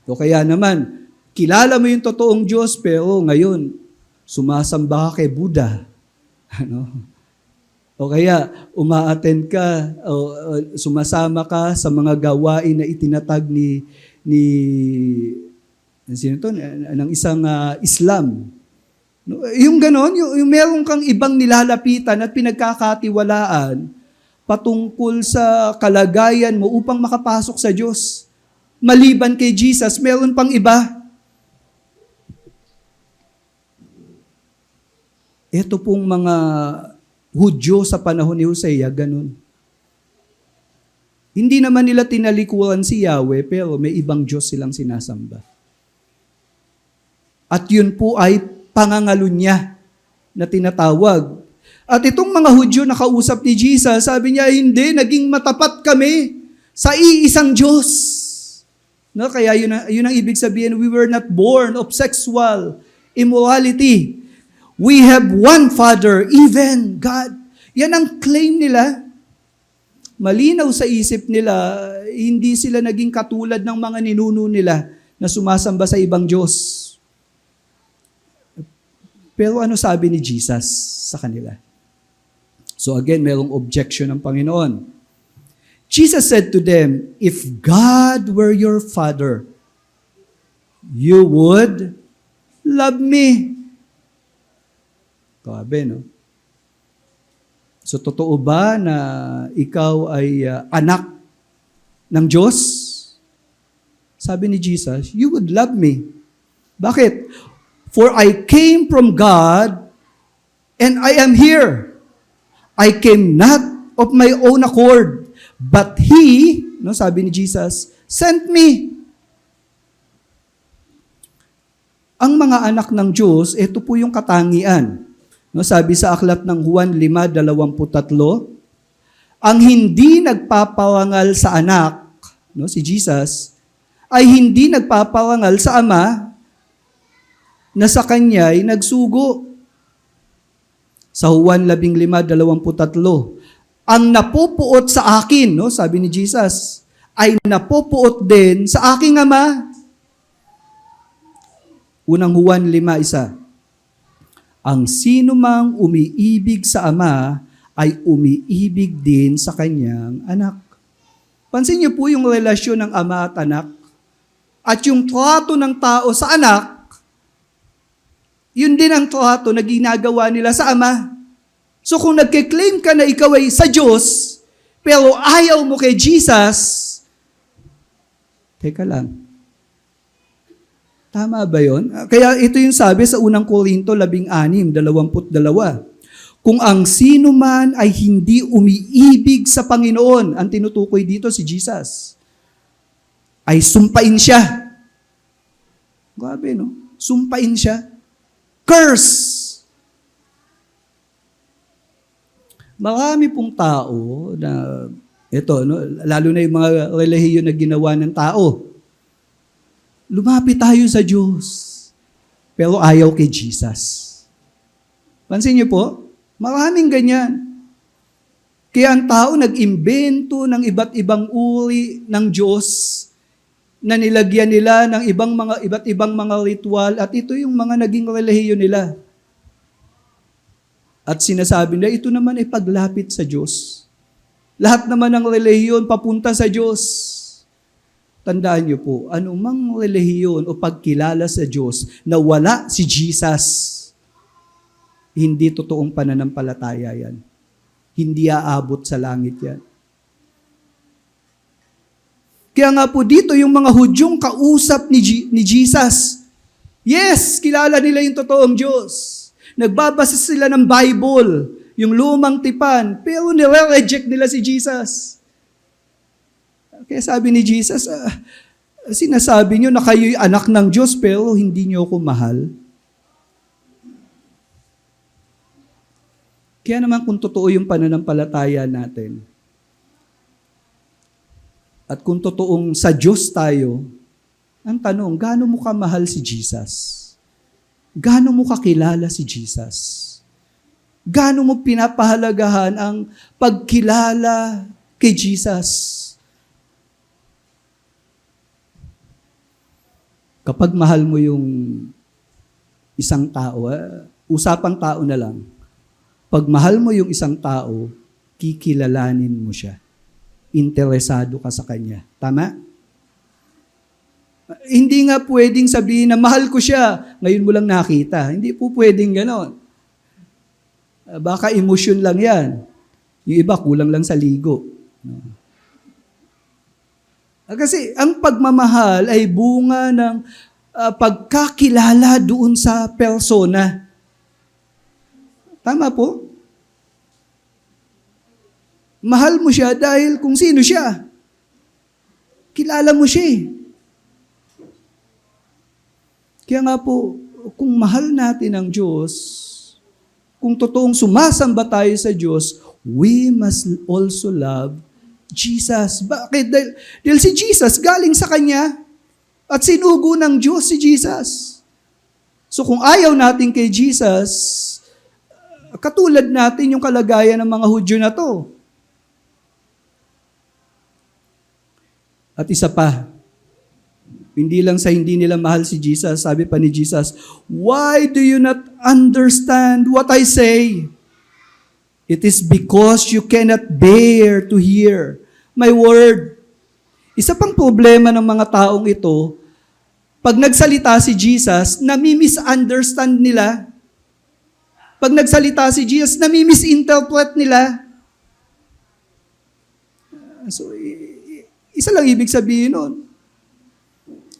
O kaya naman, kilala mo yung totoong Diyos, pero ngayon, sumasamba ka kay Buddha. Ano? O kaya, umaattend ka, o sumasama ka sa mga gawain na itinatag ng isang Islam. No? Yung ganon, yung meron kang ibang nilalapitan at pinagkakatiwalaan patungkol sa kalagayan mo upang makapasok sa Diyos. Maliban kay Jesus, meron pang iba. Ito pong mga Hudyo sa panahon ni Hosea, ganun. Hindi naman nila tinalikuran si Yahweh, pero may ibang Diyos silang sinasamba. At yun po ay pangangalunya na tinatawag. At itong mga Hudyo na kausap ni Jesus, sabi niya, "Hindi, naging matapat kami sa iisang Diyos." No, kaya yun ang ibig sabihin, we were not born of sexual immorality. We have one Father, even God. Yan ang claim nila. Malinaw sa isip nila, hindi sila naging katulad ng mga ninuno nila na sumasamba sa ibang Diyos. Pero ano sabi ni Jesus sa kanila? So again, merong objection ng Panginoon. Jesus said to them, "If God were your Father, you would love me." Grabe, no? So totoo ba na ikaw ay anak ng Diyos? Sabi ni Jesus, "You would love me." Bakit? "For I came from God and I am here. I came not of my own accord, but He," no, sabi ni Jesus, "sent me." Ang mga anak ng Diyos, ito po yung katangian. No, sabi sa aklat ng Juan 5:23, ang hindi nagpaparangal sa anak, no, si Jesus, ay hindi nagpaparangal sa Ama na sa Kanya'y nagsugo. Sa Juan 15:23, ang napupuot sa akin, no, sabi ni Jesus, ay napupuot din sa aking Ama. Unang Juan 5:1, ang sino mang umiibig sa Ama ay umiibig din sa kanyang anak. Pansin niyo po yung relasyon ng ama at anak. At yung trato ng tao sa anak, yun din ang trato na ginagawa nila sa Ama. So kung nagke-claim ka na ikaw ay sa Diyos, pero ayaw mo kay Jesus, teka lang. Tama ba yun? Kaya ito yung sabi sa unang Korinto 16:22. Kung ang sino man ay hindi umiibig sa Panginoon, ang tinutukoy dito si Jesus, ay sumpain siya. Grabe, no? Sumpain siya. Curse! Marami pong tao na, ito, no, lalo na yung mga relihiyon na ginawa ng tao, lumapit tayo sa Diyos, pero ayaw kay Jesus. Pansin niyo po, maraming ganyan. Kaya ang tao nag-imbento ng iba't ibang uri ng Diyos na nilagyan nila ng iba't ibang mga ritual at ito yung mga naging relihiyon nila. At sinasabi nila, ito naman ay paglapit sa Diyos. Lahat naman ng relihiyon papunta sa Diyos. Tandaan niyo po, anumang relihiyon o pagkilala sa Diyos na wala si Jesus, hindi totoong pananampalataya yan. Hindi aabot sa langit yan. Kaya nga po dito, yung mga Hudyong kausap ni Jesus, yes, kilala nila yung totoong Diyos. Nagbabasa sila ng Bible, yung lumang tipan, pero nire-reject nila si Jesus. Kaya sabi ni Jesus, sinasabi nyo na kayo'y anak ng Diyos pero hindi nyo ako mahal. Kaya naman kung totoo yung pananampalataya natin, at kung totoong sa Diyos tayo, ang tanong, gaano mo kamahal si Jesus? Gaano mo kakilala si Jesus? Gaano mo pinapahalagahan ang pagkilala kay Jesus? Kapag mahal mo yung isang tao, usapang tao na lang, pag mahal mo yung isang tao, kikilalanin mo siya. Interesado ka sa kanya. Tama? Hindi nga pwedeng sabihin na mahal ko siya, ngayon mo lang nakita. Hindi po pwedeng ganon. Baka emosyon lang yan. Yung iba, kulang lang sa ligo. Kasi ang pagmamahal ay bunga ng pagkakilala doon sa persona. Tama po? Mahal mo siya dahil kung sino siya. Kilala mo siya eh. Kaya nga po, kung mahal natin ang Diyos, kung totoong sumasamba tayo sa Diyos, we must also love Jesus. Bakit? Dahil si Jesus galing sa Kanya at sinugo ng Diyos si Jesus. So kung ayaw natin kay Jesus, katulad natin yung kalagayan ng mga Hudyo na to. At isa pa, Hindi lang sa hindi nila mahal si Jesus, sabi pa ni Jesus, "Why do you not understand what I say? It is because you cannot bear to hear my word." Isa pang problema ng mga taong ito, pag nagsalita si Jesus, nami-misunderstand nila. Pag nagsalita si Jesus, nami-misinterpret nila. So, isa lang ibig sabihin nun.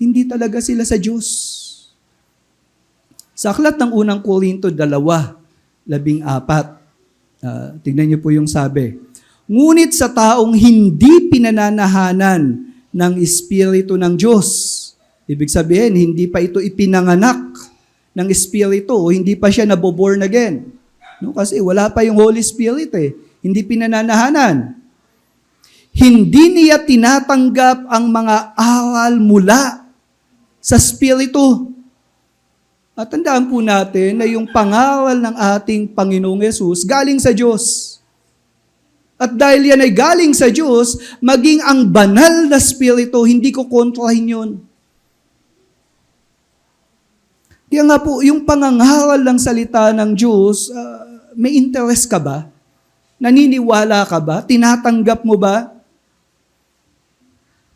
Hindi talaga sila sa Diyos. Sa aklat ng unang Korinto 2:14, tignan niyo po yung sabi. Ngunit sa taong hindi pinananahanan ng Espiritu ng Diyos, ibig sabihin, hindi pa ito ipinanganak ng Espiritu, o hindi pa siya naboborn again. No? Kasi wala pa yung Holy Spirit Hindi pinananahanan. Hindi niya tinatanggap ang mga aral mula sa Espiritu. At tandaan po natin na yung pangaral ng ating Panginoong Yesus galing sa Diyos. At dahil yan ay galing sa Diyos, maging ang banal na Espiritu, hindi ko kontrahin yun. Kaya nga po, yung pangangaral ng salita ng Diyos, may interest ka ba? Naniniwala ka ba? Tinatanggap mo ba?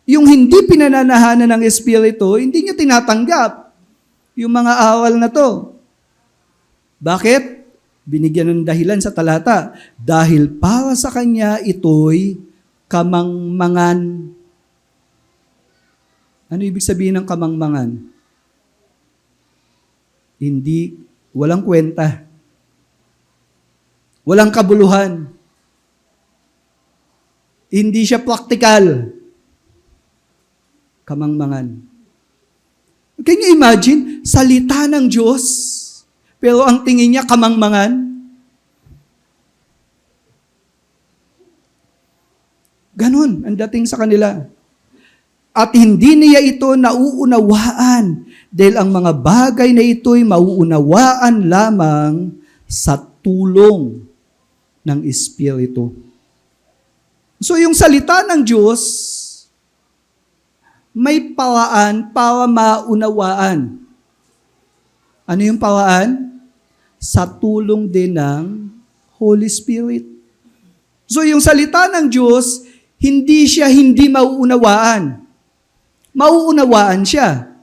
Yung hindi pinananahanan ng Espiritu, hindi niya tinatanggap yung mga aral na to. Bakit? Binigyan ng dahilan sa talata. Dahil para sa kanya ito'y kamangmangan. Ano ibig sabihin ng kamangmangan? Hindi, walang kwenta. Walang kabuluhan. Hindi siya praktikal. Kamangmangan. Can you imagine? Salita ng Diyos, pero ang tingin niya kamangmangan? Ganon ang dating sa kanila. At hindi niya ito nauunawaan dahil ang mga bagay na ito'y mauunawaan lamang sa tulong ng Espiritu. So yung salita ng Diyos, may paraan para maunawaan. Ano yung paraan? Sa tulong din ng Holy Spirit. So yung salita ng Diyos, hindi siya hindi mauunawaan. Mauunawaan siya.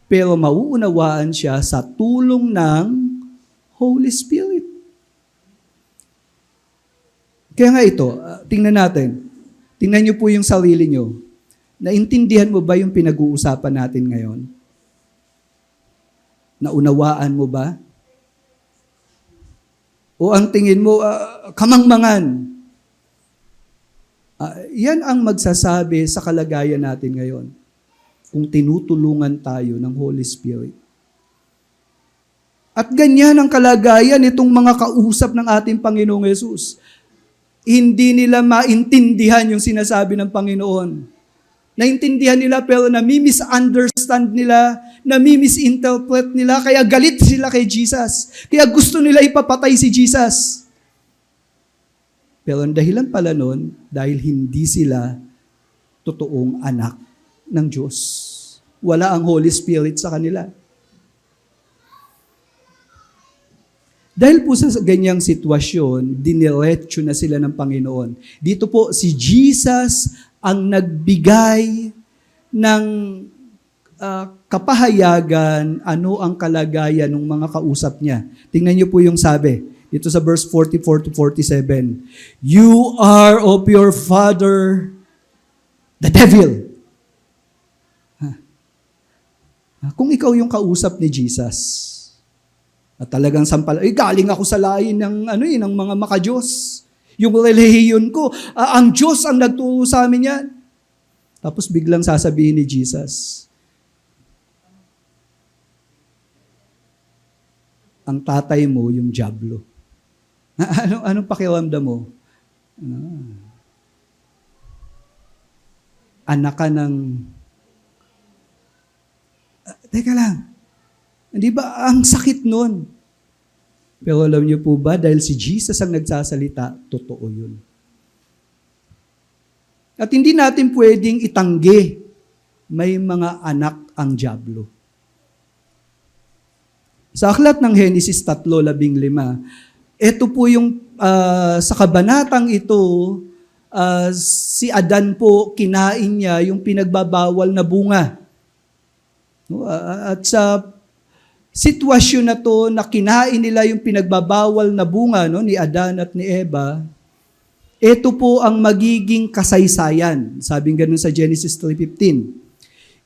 Pero mauunawaan siya sa tulong ng Holy Spirit. Kaya nga ito, tingnan natin. Tingnan niyo po yung sarili niyo. Naintindihan mo ba yung pinag-uusapan natin ngayon? Naunawaan mo ba? O ang tingin mo, kamangmangan? Yan ang magsasabi sa kalagayan natin ngayon kung tinutulungan tayo ng Holy Spirit. At ganyan ang kalagayan itong mga kausap ng ating Panginoong Yesus. Hindi nila maintindihan yung sinasabi ng Panginoon. Naintindihan nila pero nami-misunderstand nila, nami-misinterpret nila, kaya galit sila kay Jesus. Kaya gusto nila ipapatay si Jesus. Pero ang dahilan pala nun, dahil hindi sila totoong anak ng Diyos. Wala ang Holy Spirit sa kanila. Dahil po sa ganyang sitwasyon, diniretso na sila ng Panginoon. Dito po, si Jesus ang nagbigay ng kapahayagan, ano ang kalagayan ng mga kausap niya. Tingnan niyo po yung sabi, dito sa verse 44 to 47. You are of your father, the devil. Kung ikaw yung kausap ni Jesus, at talagang sampal, galing ako sa lain ng ng mga makadiyos. Yung relihiyon ko, ang Diyos ang nagturo sa amin yan. Tapos biglang sasabihin ni Jesus, ang tatay mo yung diablo. Anong pakiramdam mo? Anak ka ng... Teka lang. Hindi ba ang sakit nun? Pero alam niyo po ba, dahil si Jesus ang nagsasalita, totoo yun. At hindi natin pwedeng itanggi may mga anak ang dyablo. Sa aklat ng Henesis 3:15, ito po yung sa kabanatang ito, si Adan po, kinain niya yung pinagbabawal na bunga. No? At sa sitwasyon na to na kinain nila yung pinagbabawal na bunga, no, ni Adan at ni Eva, ito po ang magiging kasaysayan. Sabing ganun sa Genesis 3:15.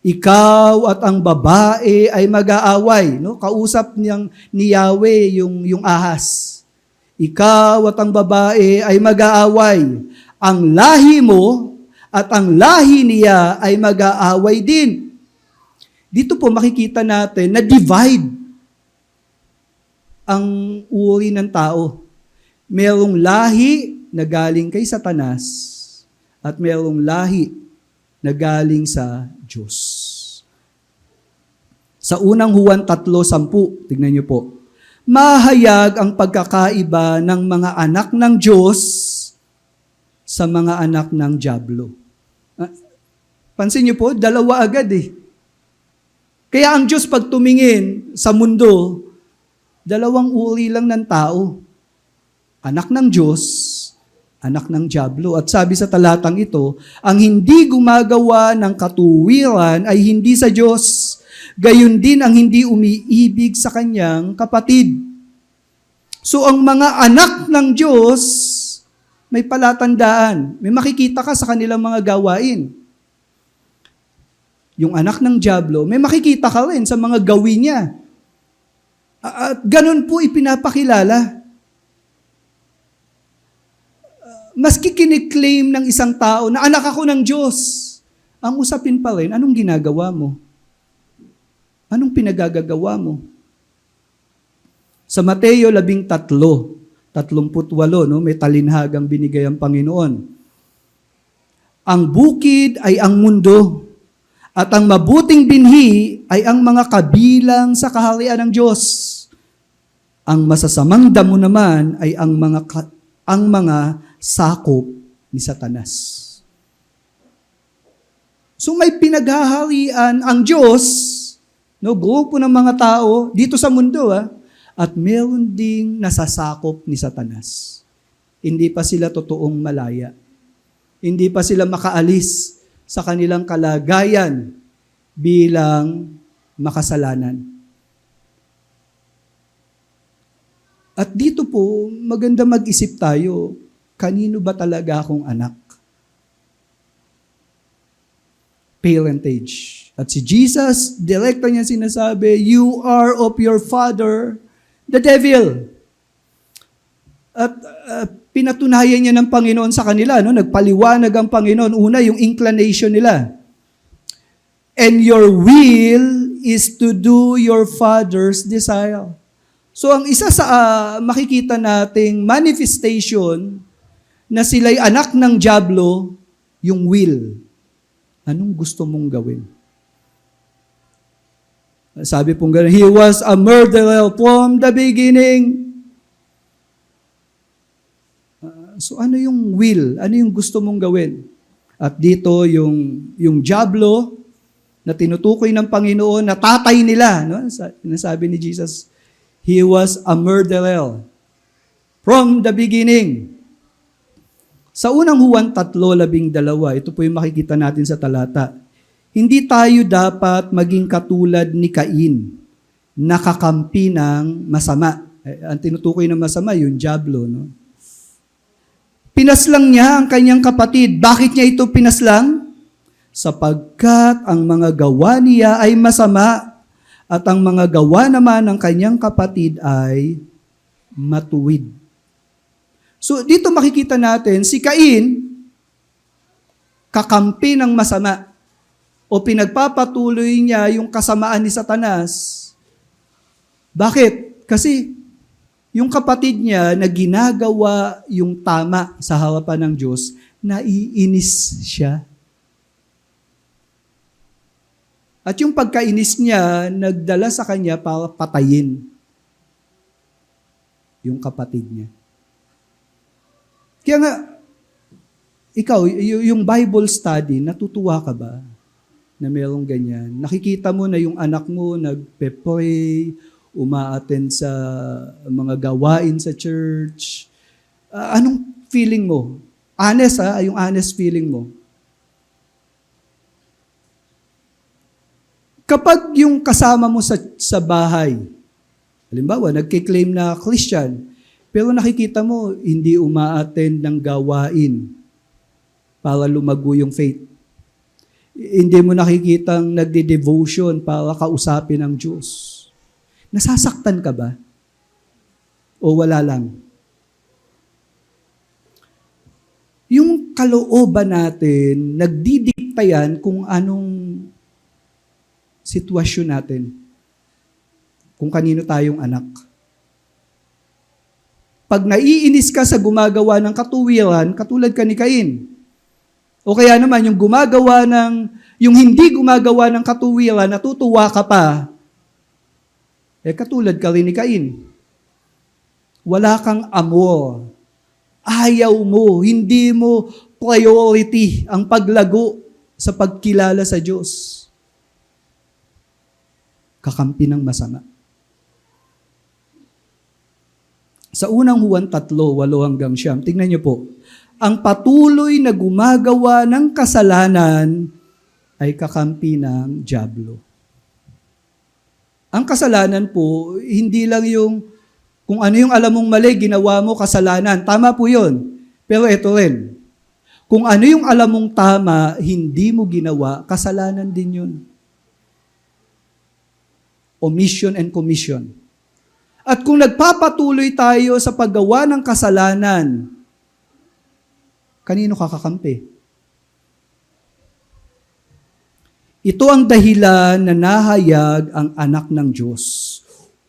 Ikaw at ang babae ay mag-aaway. No? Kausap ni Yahweh yung ahas. Ikaw at ang babae ay mag-aaway. Ang lahi mo at ang lahi niya ay mag-aaway din. Dito po makikita natin na divide ang uri ng tao. Merong lahi na galing kay Satanas at merong lahi na galing sa Diyos. Sa unang Juan 3:10, tignan niyo po, mahayag ang pagkakaiba ng mga anak ng Diyos sa mga anak ng dyablo. Pansin niyo po, dalawa agad eh. Kaya ang Diyos pag tumingin sa mundo, dalawang uri lang ng tao. Anak ng Diyos, anak ng dyablo. At sabi sa talatang ito, ang hindi gumagawa ng katuwiran ay hindi sa Diyos. Gayon din ang hindi umiibig sa kanyang kapatid. So ang mga anak ng Diyos, may palatandaan. May makikita ka sa kanilang mga gawain. Yung anak ng dyablo, may makikita ka rin sa mga gawin niya. At ganun po ipinapakilala. Maski kiniklaim ng isang tao na anak ako ng Diyos, ang usapin pa rin, anong ginagawa mo? Anong pinagagagawa mo? Sa Mateo 13:38, no, may talinhagang binigay ang Panginoon. Ang bukid ay ang mundo, at ang mabuting binhi ay ang mga kabilang sa kaharian ng Diyos. Ang masasamang damo naman ay ang mga sakop ni Satanas. So may pinaghaharian ang Diyos, no, grupo ng mga tao dito sa mundo, at meron ding nasasakop ni Satanas. Hindi pa sila totoong malaya. Hindi pa sila makaalis sa kanilang kalagayan bilang makasalanan. At dito po, maganda mag-isip tayo, kanino ba talaga akong anak? Parentage. At si Jesus, direkta niya sinasabi, you are of your father, the devil. At pinatunayan niya ng Panginoon sa kanila, no? Nagpaliwanag ang Panginoon. Una, yung inclination nila. And your will is to do your father's desire. So ang isa sa makikita nating manifestation na sila'y anak ng dyablo, yung will. Anong gusto mong gawin? Sabi pong gano'n, he was a murderer from the beginning. So ano yung will? Ano yung gusto mong gawin? At dito yung dyablo na tinutukoy ng Panginoon na tatay nila, no? Sinasabi ni Jesus, he was a murderer from the beginning. Sa unang Juan 3:12, ito po yung makikita natin sa talata. Hindi tayo dapat maging katulad ni Cain, nakakampi ng masama. Ang tinutukoy ng masama, yung dyablo, no? Pinaslang niya ang kanyang kapatid. Bakit niya ito pinaslang? Sapagkat ang mga gawa niya ay masama at ang mga gawa naman ng kanyang kapatid ay matuwid. So dito makikita natin, si Cain, kakampi ng masama o pinagpapatuloy niya yung kasamaan ni Satanas. Bakit? Kasi yung kapatid niya na ginagawa yung tama sa harapan ng Diyos, naiinis siya. At yung pagkainis niya, nagdala sa kanya para patayin yung kapatid niya. Kaya nga, ikaw, yung Bible study, natutuwa ka ba? na merong ganyan. Nakikita mo na yung anak mo nagpe-pray, umaattend sa mga gawain sa church. Anong feeling mo? Honest yung honest feeling mo. Kapag yung kasama mo sa bahay, halimbawa, nagkiklaim na Christian, pero nakikita mo, hindi umaattend ng gawain para lumago yung faith. Hindi mo nakikitang nagde-devotion para kausapin ang Diyos. Nasasaktan ka ba? O wala lang? Yung kalooban natin, nagdidikta yan kung anong sitwasyon natin. Kung kanino tayong anak. Pag naiinis ka sa gumagawa ng katuwiran, katulad ka ni Cain. O kaya naman, yung hindi gumagawa ng katuwiran, natutuwa ka pa, katulad ka rin ni Cain. Wala kang amor. Ayaw mo, hindi mo priority ang paglago sa pagkilala sa Diyos. Kakampi ng masama. Sa unang Juan 3:8-9, tingnan niyo po, ang patuloy na gumagawa ng kasalanan ay kakampi ng dyablo. Ang kasalanan po, hindi lang yung kung ano yung alam mong mali, ginawa mo, kasalanan. Tama po yun. Pero ito rin. Kung ano yung alam mong tama, hindi mo ginawa, kasalanan din yun. Omission and commission. At kung nagpapatuloy tayo sa paggawa ng kasalanan, kanino kakakampi? Ito ang dahilan na nahayag ang anak ng Diyos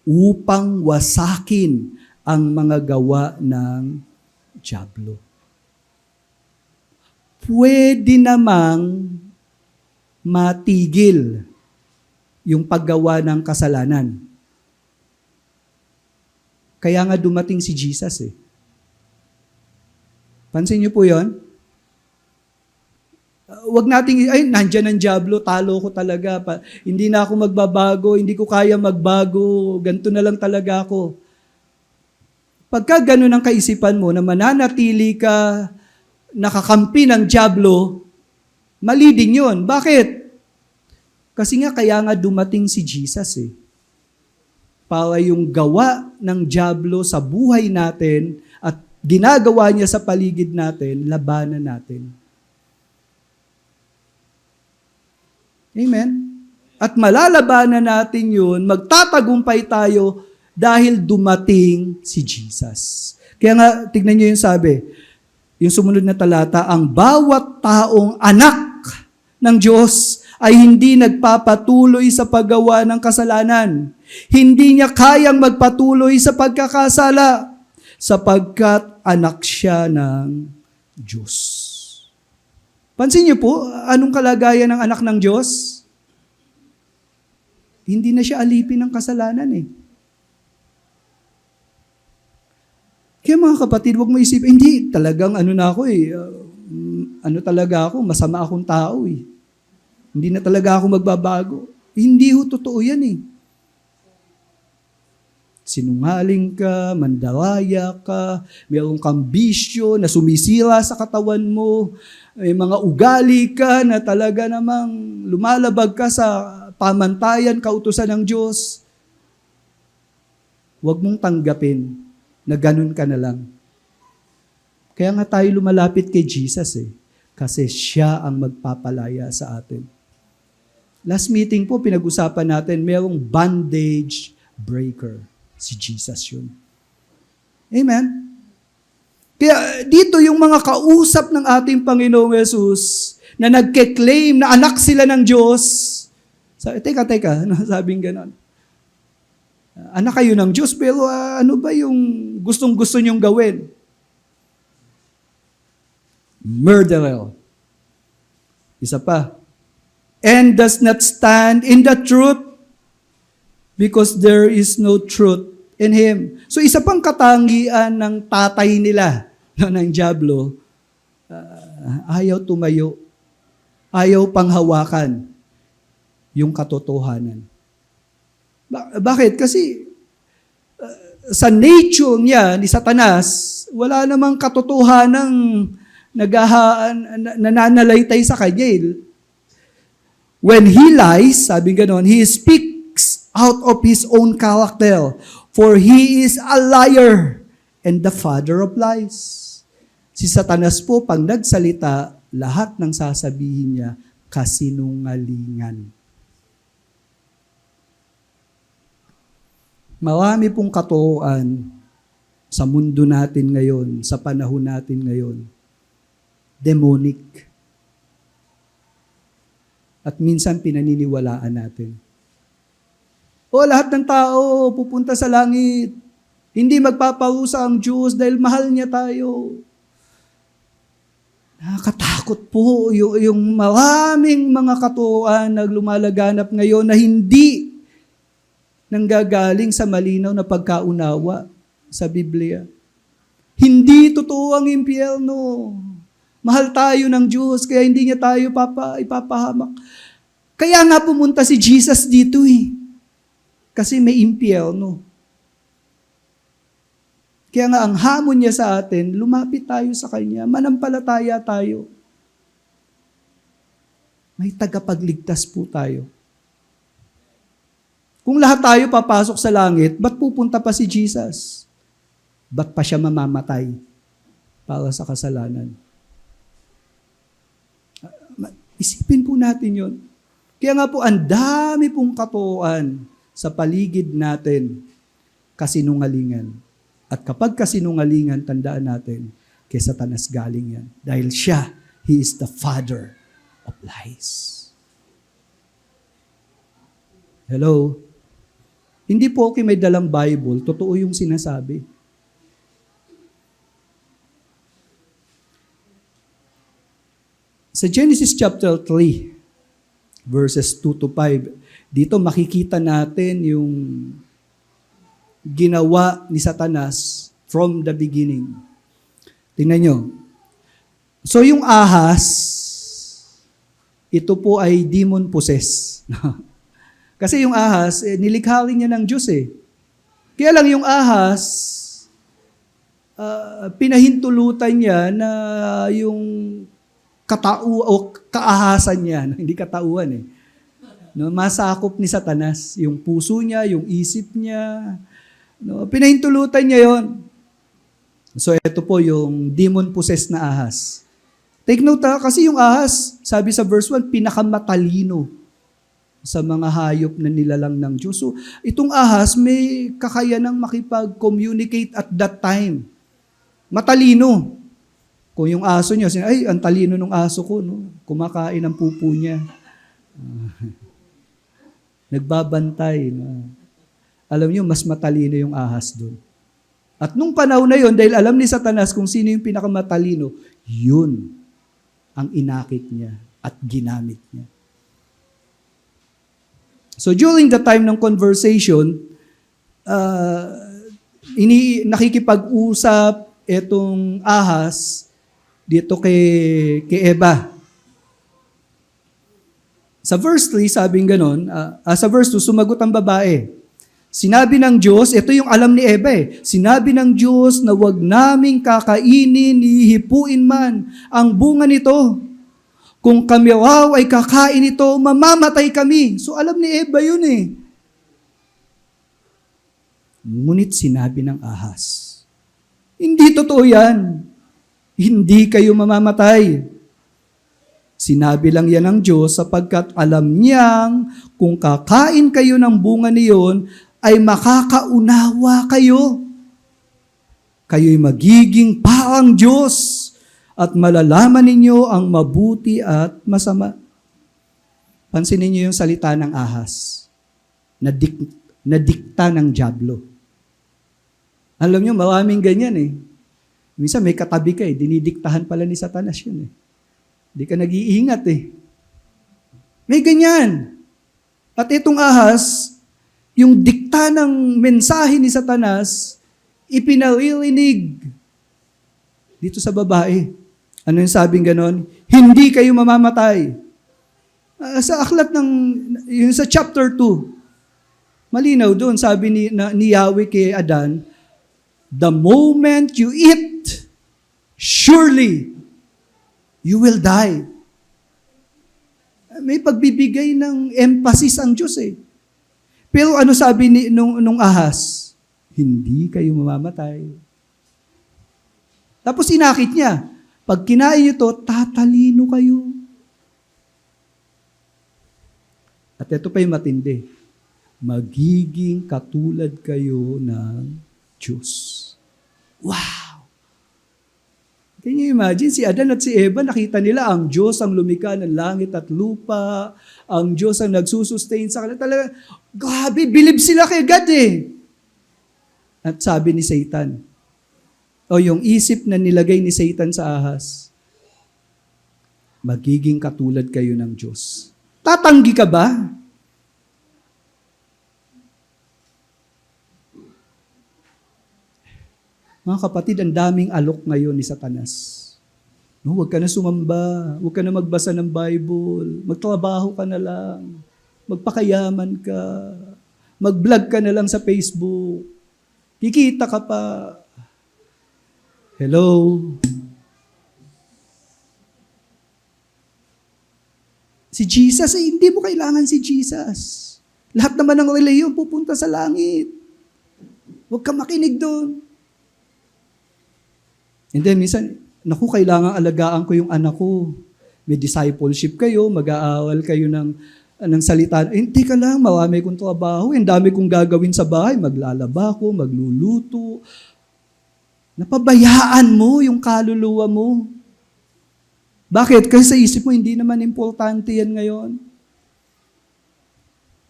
upang wasakin ang mga gawa ng dyablo. Pwede namang matigil yung paggawa ng kasalanan. Kaya nga dumating si Jesus eh. Pansin niyo po yon? Wag nating, nandyan ang dyablo, talo ko talaga. Hindi na ako magbabago, hindi ko kaya magbago, ganito na lang talaga ako. Pagka ganun ang kaisipan mo na mananatili ka, nakakampi ng dyablo, mali din yun. Bakit? Kasi nga kaya nga dumating si Jesus eh. Para yung gawa ng dyablo sa buhay natin at ginagawa niya sa paligid natin, labanan natin. Amen? At malalabanan natin yun, magtatagumpay tayo dahil dumating si Jesus. Kaya nga, tignan niyo yung sabi, yung sumunod na talata, ang bawat taong anak ng Diyos ay hindi nagpapatuloy sa paggawa ng kasalanan. Hindi niya kayang magpatuloy sa pagkakasala sapagkat anak siya ng Diyos. Pansin niyo po, anong kalagayan ng anak ng Diyos? Hindi na siya alipin ng kasalanan eh. Kaya mga kapatid, huwag mo isipin, hindi, talagang talaga ako, masama akong tao eh. Hindi na talaga ako magbabago. Hindi ho, totoo yan eh. Sinungaling ka, mandaraya ka, mayroon kang bisyo na sumisira sa katawan mo, may mga ugali ka na talaga namang lumalabag ka sa pamantayan, kautusan ng Diyos. Huwag mong tanggapin na ganun ka na lang. Kaya nga tayo lumalapit kay Jesus eh, kasi siya ang magpapalaya sa atin. Last meeting po, pinag-usapan natin, mayroong bandage breaker. Si Jesus yun. Amen? Kaya dito yung mga kausap ng ating Panginoong Yesus na nagke-claim na anak sila ng Diyos. Teka, sabing ganon. Anak kayo ng Diyos, pero ano ba yung gustong-gusto nyong gawin? Murderer. Isa pa. And does not stand in the truth because there is no truth in him. So isa pang katangian ng tatay nila, ng dyablo, ayaw tumayo, ayaw panghawakan yung katotohanan. Bakit? Kasi sa nature niya ni Satanas, wala namang katotohanang nananalaytay sa kanya. When he lies, sabi ganon, he speaks out of his own character, for he is a liar and the father of lies. Si Satanas po, pag nagsalita, lahat ng sasabihin niya, kasinungalingan. Marami pong katotohanan sa mundo natin ngayon, sa panahon natin ngayon. Demonic. At minsan pinaniniwalaan natin. Lahat ng tao pupunta sa langit. Hindi magpaparusa ang Diyos dahil mahal niya tayo. Nakakatakot po yung maraming mga katotohanan na lumalaganap ngayon na hindi nanggagaling sa malinaw na pagkaunawa sa Biblia. Hindi totoo ang impyerno. Mahal tayo ng Diyos, kaya hindi niya tayo ipapahamak. Kaya nga pumunta si Jesus dito Kasi may impyerno. Kaya nga ang hamon niya sa atin, lumapit tayo sa Kanya, manampalataya tayo. May tagapagligtas po tayo. Kung lahat tayo papasok sa langit, ba't pupunta pa si Jesus? Ba't pa siya mamamatay para sa kasalanan? Isipin po natin yun. Kaya nga po, ang dami pong katotohanan sa paligid natin, kasinungalingan. At kapag kasinungalingan, tandaan natin, kay Satanas galing yan. Dahil siya, he is the father of lies. Hello? Hindi po okay may dalang Bible, totoo yung sinasabi. Sa Genesis chapter 3, verses 2 to 5, dito makikita natin yung ginawa ni Satanas from the beginning. Tingnan nyo. So yung ahas, ito po ay demon possessed. Kasi yung ahas, nilikha rin niya ng Diyos Kaya lang yung ahas, pinahintulutan niya na yung kaahasan niya, hindi katauhan masakop ni Satanas, yung puso niya, yung isip niya, pinahintulutan niya yon. So ito po yung demon-possessed na ahas. Take note kasi yung ahas, sabi sa verse 1, pinakamatalino sa mga hayop na nilalang ng Diyos. So, itong ahas may kakayanang makipag-communicate at that time. Matalino. Kung yung aso niya, ay, ang talino ng aso ko, kumakain ng pupo niya. Nagbabantay. Alam niyo, mas matalino yung ahas doon. At nung panahon na yon, dahil alam ni Satanas kung sino yung pinakamatalino, yun ang inakit niya at ginamit niya. So during the time ng conversation, nakikipag-usap itong ahas dito kay Eva. Sa verse 3, sabing ganon, sa verse 2, sumagot ang babae. Sinabi ng Diyos, ito yung alam ni Eva sinabi ng Diyos na wag naming kakainin, ihipuin man ang bunga nito. Kung kami raw ay kakain ito, mamamatay kami. So alam ni Eva yun Ngunit sinabi ng ahas, hindi totoo yan. Hindi kayo mamamatay. Sinabi lang yan ng Diyos sapagkat alam niyang kung kakain kayo ng bunga niyon, ay makakaunawa kayo. Kayo'y magiging parang Diyos at malalaman ninyo ang mabuti at masama. Pansinin niyo yung salita ng ahas na dikta ng dyablo. Alam niyo, maraming ganyan Minsan may katabi ka dinidiktahan pala ni Satanas yun Hindi ka nag-iingat May ganyan. At itong ahas, yung dikta ng mensahe ni Satanas, ipinaririnig dito sa babae. Ano yung sabing ganon? Hindi kayo mamamatay. Sa aklat yung sa chapter 2, malinaw doon, sabi ni Yahweh kay Adan, the moment you eat, surely you will die. May pagbibigay ng emphasis ang Diyos eh. Pero ano sabi nung ahas? Hindi kayo mamamatay. Tapos inakit niya, pag kinain niyo to, tatalino kayo. At ito pa yung matindi. Magiging katulad kayo ng Diyos. Wow! Can you imagine? Si Adan at si Eva, nakita nila ang Diyos ang lumikha ng langit at lupa, ang Diyos ang nagsusustain sa kanila. Talaga, grabe, believe sila kay God eh. At sabi ni Satan, o yung isip na nilagay ni Satan sa ahas, magiging katulad kayo ng Diyos. Tatanggi ka ba? Mga kapatid, ang daming alok ngayon ni Satanas. No, huwag ka na sumamba, huwag ka na magbasa ng Bible, magtrabaho ka na lang, magpakayaman ka, mag-vlog ka na lang sa Facebook, kikita ka pa. Hello? Si Jesus, hindi mo kailangan si Jesus. Lahat naman ng reliyon pupunta sa langit. Huwag ka makinig doon. And then minsan, kailangan alagaan ko yung anak ko. May discipleship kayo, mag-aaral kayo ng salita. Hindi ka lang, marami kong trabaho. Ang dami kong gagawin sa bahay. Maglalaba ko, magluluto. Napabayaan mo yung kaluluwa mo. Bakit? Kasi sa isip mo, hindi naman importante yan ngayon.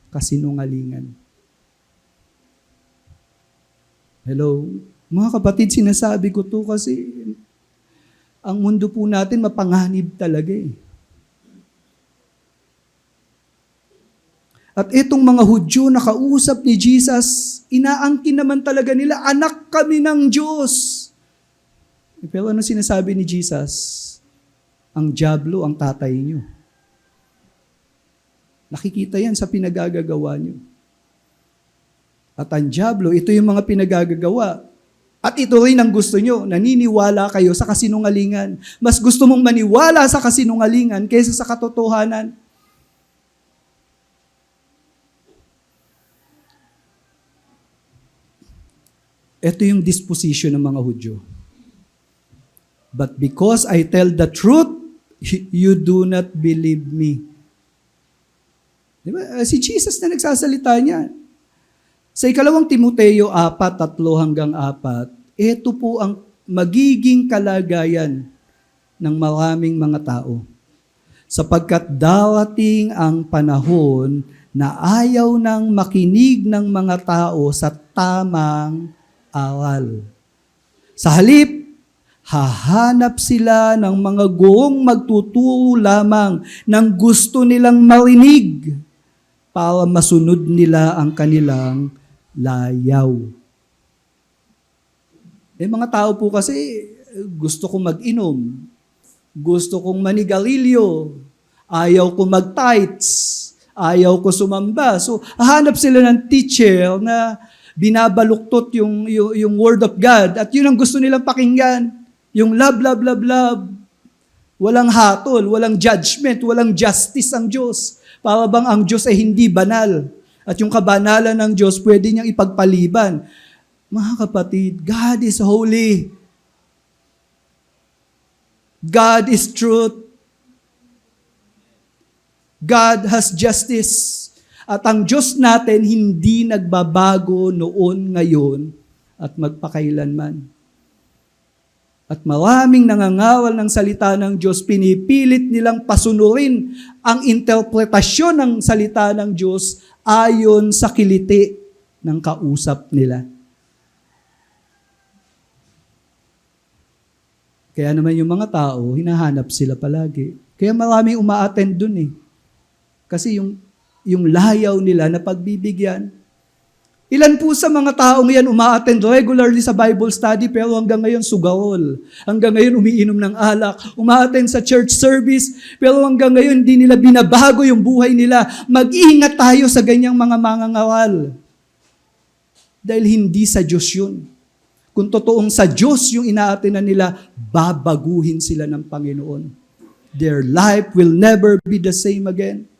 Kasinungalingan. Hello? Mga kapatid, sinasabi ko to kasi ang mundo po natin mapanganib talaga eh. At itong mga Hudyo na kausap ni Jesus, inaangkin naman talaga nila, anak kami ng Diyos. Pero ano sinasabi ni Jesus? Ang dyablo ang tatay niyo. Nakikita yan sa pinagagagawa niyo. At ang dyablo, ito yung mga pinagagagawa. At ito rin ang gusto nyo, naniniwala kayo sa kasinungalingan. Mas gusto mong maniwala sa kasinungalingan kaysa sa katotohanan. Ito yung disposition ng mga Hudyo. But because I tell the truth, you do not believe me. Diba? Si Jesus na nagsasalita niya. Sa 2 Timoteo 4:3-4, ito po ang magiging kalagayan ng maraming mga tao. Sapagkat darating ang panahon na ayaw nang makinig ng mga tao sa tamang aral. Sa halip, hahanap sila ng mga gurong magtuturo lamang ng gusto nilang marinig para masunod nila ang kanilang layaw. Mga tao po kasi gusto kong mag-inom, gusto kong manigarilyo, ayaw ko mag-tights, ayaw ko sumamba. So, hahanap sila ng teacher na binabaluktot yung word of God at yun ang gusto nilang pakinggan. Yung love, love, love, love. Walang hatol, walang judgment, walang justice ang Diyos. Para bang ang Diyos ay hindi banal. At yung kabanalan ng Diyos pwede niyang ipagpaliban. Mga kapatid, God is holy. God is truth. God has justice. At ang Diyos natin hindi nagbabago noon, ngayon, at magpakailanman. At maraming nangangawal ng salita ng Diyos, pinipilit nilang pasunurin ang interpretasyon ng salita ng Diyos ayon sa kiliti ng kausap nila. Kaya naman yung mga tao, hinahanap sila palagi. Kaya maraming uma-attend dun eh. Kasi yung layaw nila na pagbibigyan. Ilan po sa mga taong yan umaattend regularly sa Bible study pero hanggang ngayon sugawol. Hanggang ngayon umiinom ng alak. Umaattend sa church service pero hanggang ngayon hindi nila binabago yung buhay nila. Mag-ingat tayo sa ganyang mga mangangawal. Dahil hindi sa Diyos yun. Kung totoong sa Diyos yung inaatinan nila, babaguhin sila ng Panginoon. Their life will never be the same again.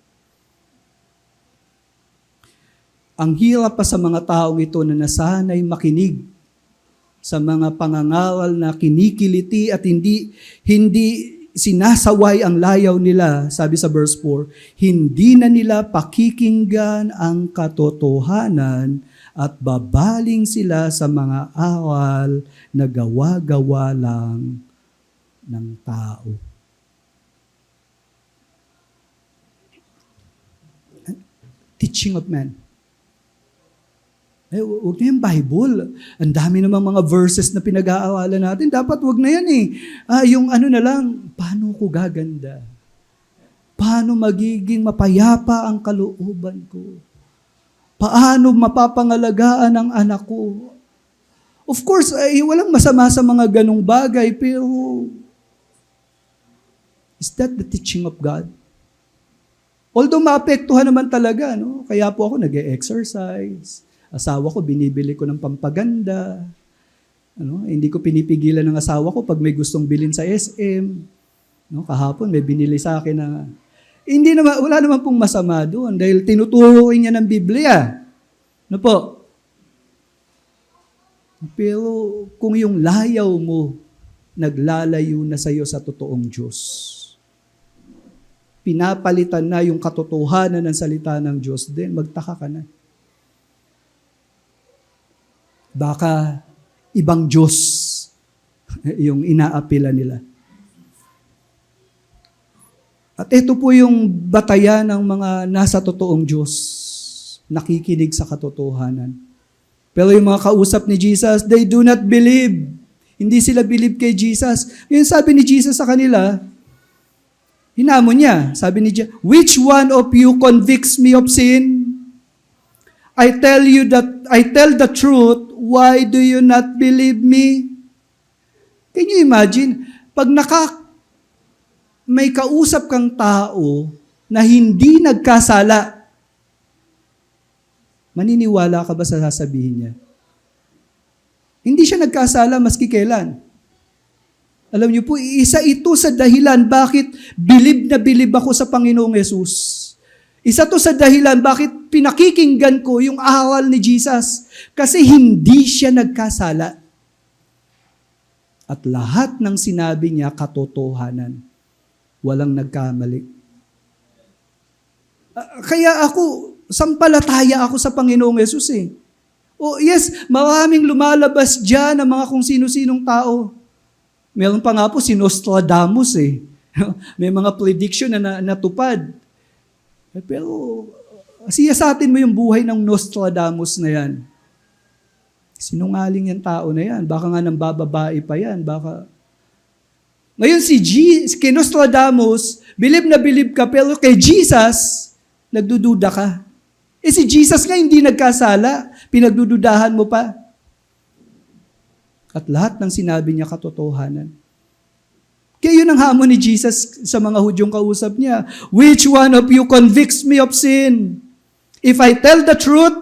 Ang hirap pa sa mga taong ito na nasanay makinig sa mga pangangawal na kinikiliti at hindi sinasaway ang layaw nila, sabi sa verse 4, hindi na nila pakikinggan ang katotohanan at babaling sila sa mga awal na gawa-gawa lang ng tao. Teaching of men. Huwag na yung Bible. Ang dami namang mga verses na pinag-aawalan natin. Dapat huwag na yan eh. Yung ano na lang, paano ko gaganda? Paano magiging mapayapa ang kalooban ko? Paano mapapangalagaan ang anak ko? Of course, walang masama sa mga ganong bagay, pero is that the teaching of God? Although maapektuhan naman talaga, no? Kaya po ako nag-e-exercise. Asawa ko, binibili ko ng pampaganda. Hindi ko pinipigilan ng asawa ko pag may gustong bilhin sa SM. Kahapon may binili sa akin na wala naman pong masama doon dahil tinuturo niya ng Biblia. Po? Pero kung yung layaw mo naglalayo na sa iyo sa totoong Diyos, pinapalitan na yung katotohanan ng salita ng Diyos, then magtaka ka na. Baka ibang Diyos yung inaapila nila. At ito po yung batayan ng mga nasa totoong Diyos, nakikinig sa katotohanan. Pero yung mga kausap ni Jesus, they do not believe. Hindi sila believe kay Jesus. Yung sabi ni Jesus sa kanila, hinamon niya, sabi ni Jesus, which one of you convicts me of sin? I tell the truth, why do you not believe me? Can you imagine? Pag may kausap kang tao na hindi nagkasala, maniniwala ka ba sa sasabihin niya? Hindi siya nagkasala maski kailan. Alam niyo po, isa ito sa dahilan bakit bilib na bilib ako sa Panginoong Yesus. Isa to sa dahilan bakit pinakikinggan ko yung aral ni Jesus. Kasi hindi siya nagkasala. At lahat ng sinabi niya, katotohanan. Walang nagkamali. Kaya sampalataya ako sa Panginoong Yesus eh. Oh yes, maraming lumalabas dyan ng mga kung sino-sinong tao. Meron pa nga po si Nostradamus eh. May mga prediction na natupad. Pero siyasatin mo yung buhay ng Nostradamus na yan. Sinungaling yung tao na yan. Baka nga nang bababae pa yan. Ngayon kay Nostradamus, bilib na bilib ka, pero kay Jesus, nagdududa ka. Si Jesus nga hindi nagkasala, pinagdududahan mo pa. At lahat ng sinabi niya katotohanan. Kaya yun ang hamon ni Jesus sa mga Hudyong kausap niya. Which one of you convicts me of sin? If I tell the truth,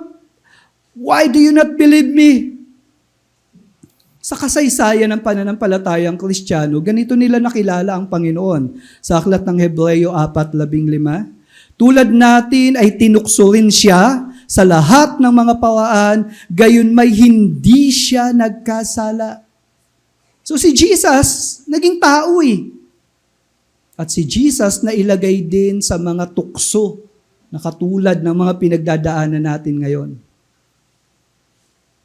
why do you not believe me? Sa kasaysayan ng pananampalatayang Kristiyano, ganito nila nakilala ang Panginoon. Sa aklat ng Hebreo 4:15, tulad natin ay tinukso rin siya sa lahat ng mga paraan, gayon may hindi siya nagkasala. So si Jesus, naging tao eh. At si Jesus na ilagay din sa mga tukso na katulad ng mga pinagdadaanan natin ngayon.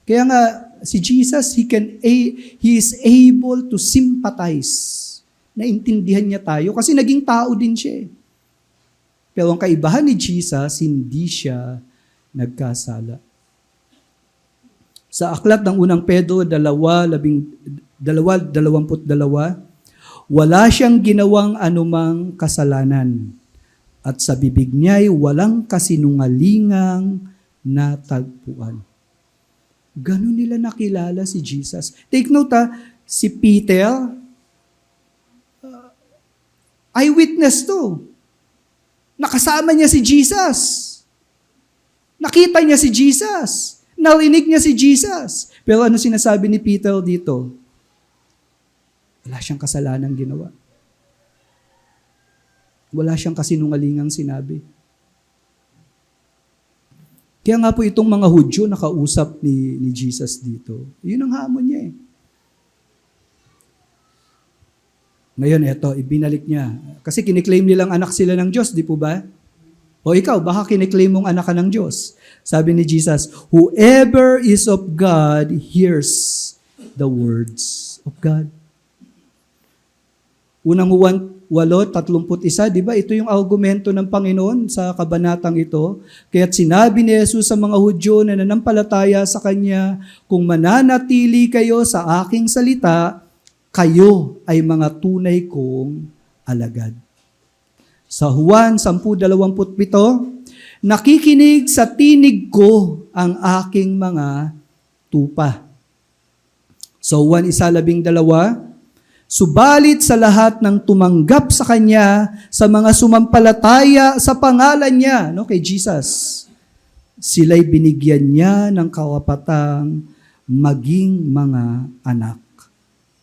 Kaya nga, si Jesus, he is able to sympathize. Naintindihan niya tayo kasi naging tao din siya eh. Pero ang kaibahan ni Jesus, hindi siya nagkasala. Sa aklat ng unang Pedro 2:22, wala siyang ginawang anumang kasalanan at sa bibig niya'y walang kasinungalingang natagpuan. Ganun nila nakilala si Jesus. Take note si Peter, eyewitness to. Nakasama niya si Jesus. Nakita niya si Jesus. Narinig niya si Jesus. Pero ano sinasabi ni Peter dito? Wala siyang kasalanang ginawa. Wala siyang kasinungalingang sinabi. Kaya nga po itong mga Hudyo nakausap ni Jesus dito. Yun ang hamon niya eh. Ngayon, eto, ibinalik niya. Kasi kiniklaim nilang anak sila ng Diyos, di po ba? O ikaw, baka kiniklaim mong anak ka ng Diyos. Sabi ni Jesus, whoever is of God hears the words of God. Unang Juan 8:31, di ba? Ito yung argumento ng Panginoon sa kabanatang ito. Kaya't sinabi ni Jesus sa mga Hudyo na nanampalataya sa Kanya, kung mananatili kayo sa aking salita, kayo ay mga tunay kong alagad. Sa Juan 10:27, nakikinig sa tinig ko ang aking mga tupa. Sa Juan 1:12, subalit sa lahat ng tumanggap sa Kanya, sa mga sumampalataya sa pangalan niya, kay Jesus, sila'y binigyan niya ng karapatang maging mga anak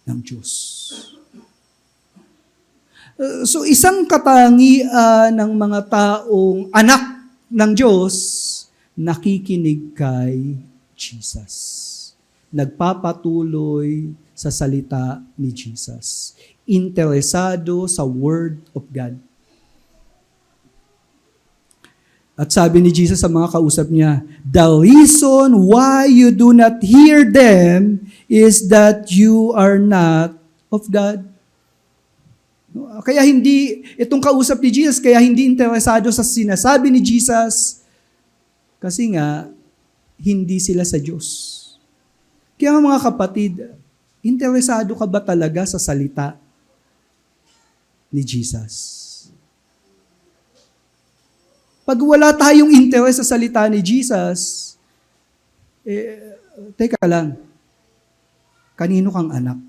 ng Diyos. So isang katangian ng mga taong anak ng Diyos, nakikinig kay Jesus. Nagpapatuloy sa salita ni Jesus. Interesado sa Word of God. At sabi ni Jesus sa mga kausap niya, the reason why you do not hear them is that you are not of God. Kaya hindi, itong kausap ni Jesus, kaya hindi interesado sa sinasabi ni Jesus, kasi nga, hindi sila sa Diyos. Kaya mga kapatid, interesado ka ba talaga sa salita ni Jesus? Pag wala tayong interest sa salita ni Jesus, teka lang, kanino kang anak?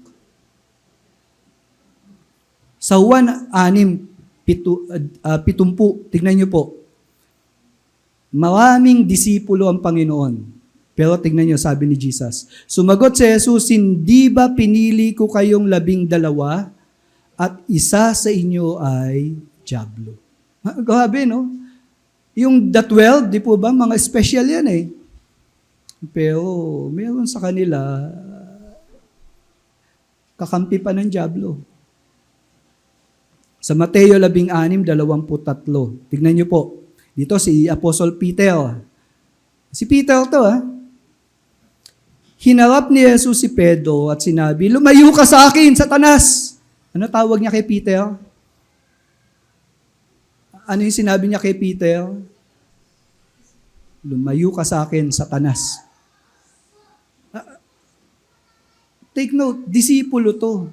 Sa Juan 6:70, tignan niyo po, maraming disipulo ang Panginoon. Pero tignan niyo, sabi ni Jesus, sumagot si Jesus, hindi ba pinili ko kayong 12 at isa sa inyo ay dyablo? Grabe, no? Yung the 12, di po ba, mga special yan eh. Pero meron sa kanila, kakampi pa ng dyablo. Sa Mateo 16:23, tignan niyo po, dito si Apostle Peter. Si Peter to hinarap ni Jesus si Pedro at sinabi, lumayo ka sa akin, Satanas! Ano tawag niya kay Peter? Ano yung sinabi niya kay Peter? Lumayo ka sa akin, Satanas. Take note, disipulo to.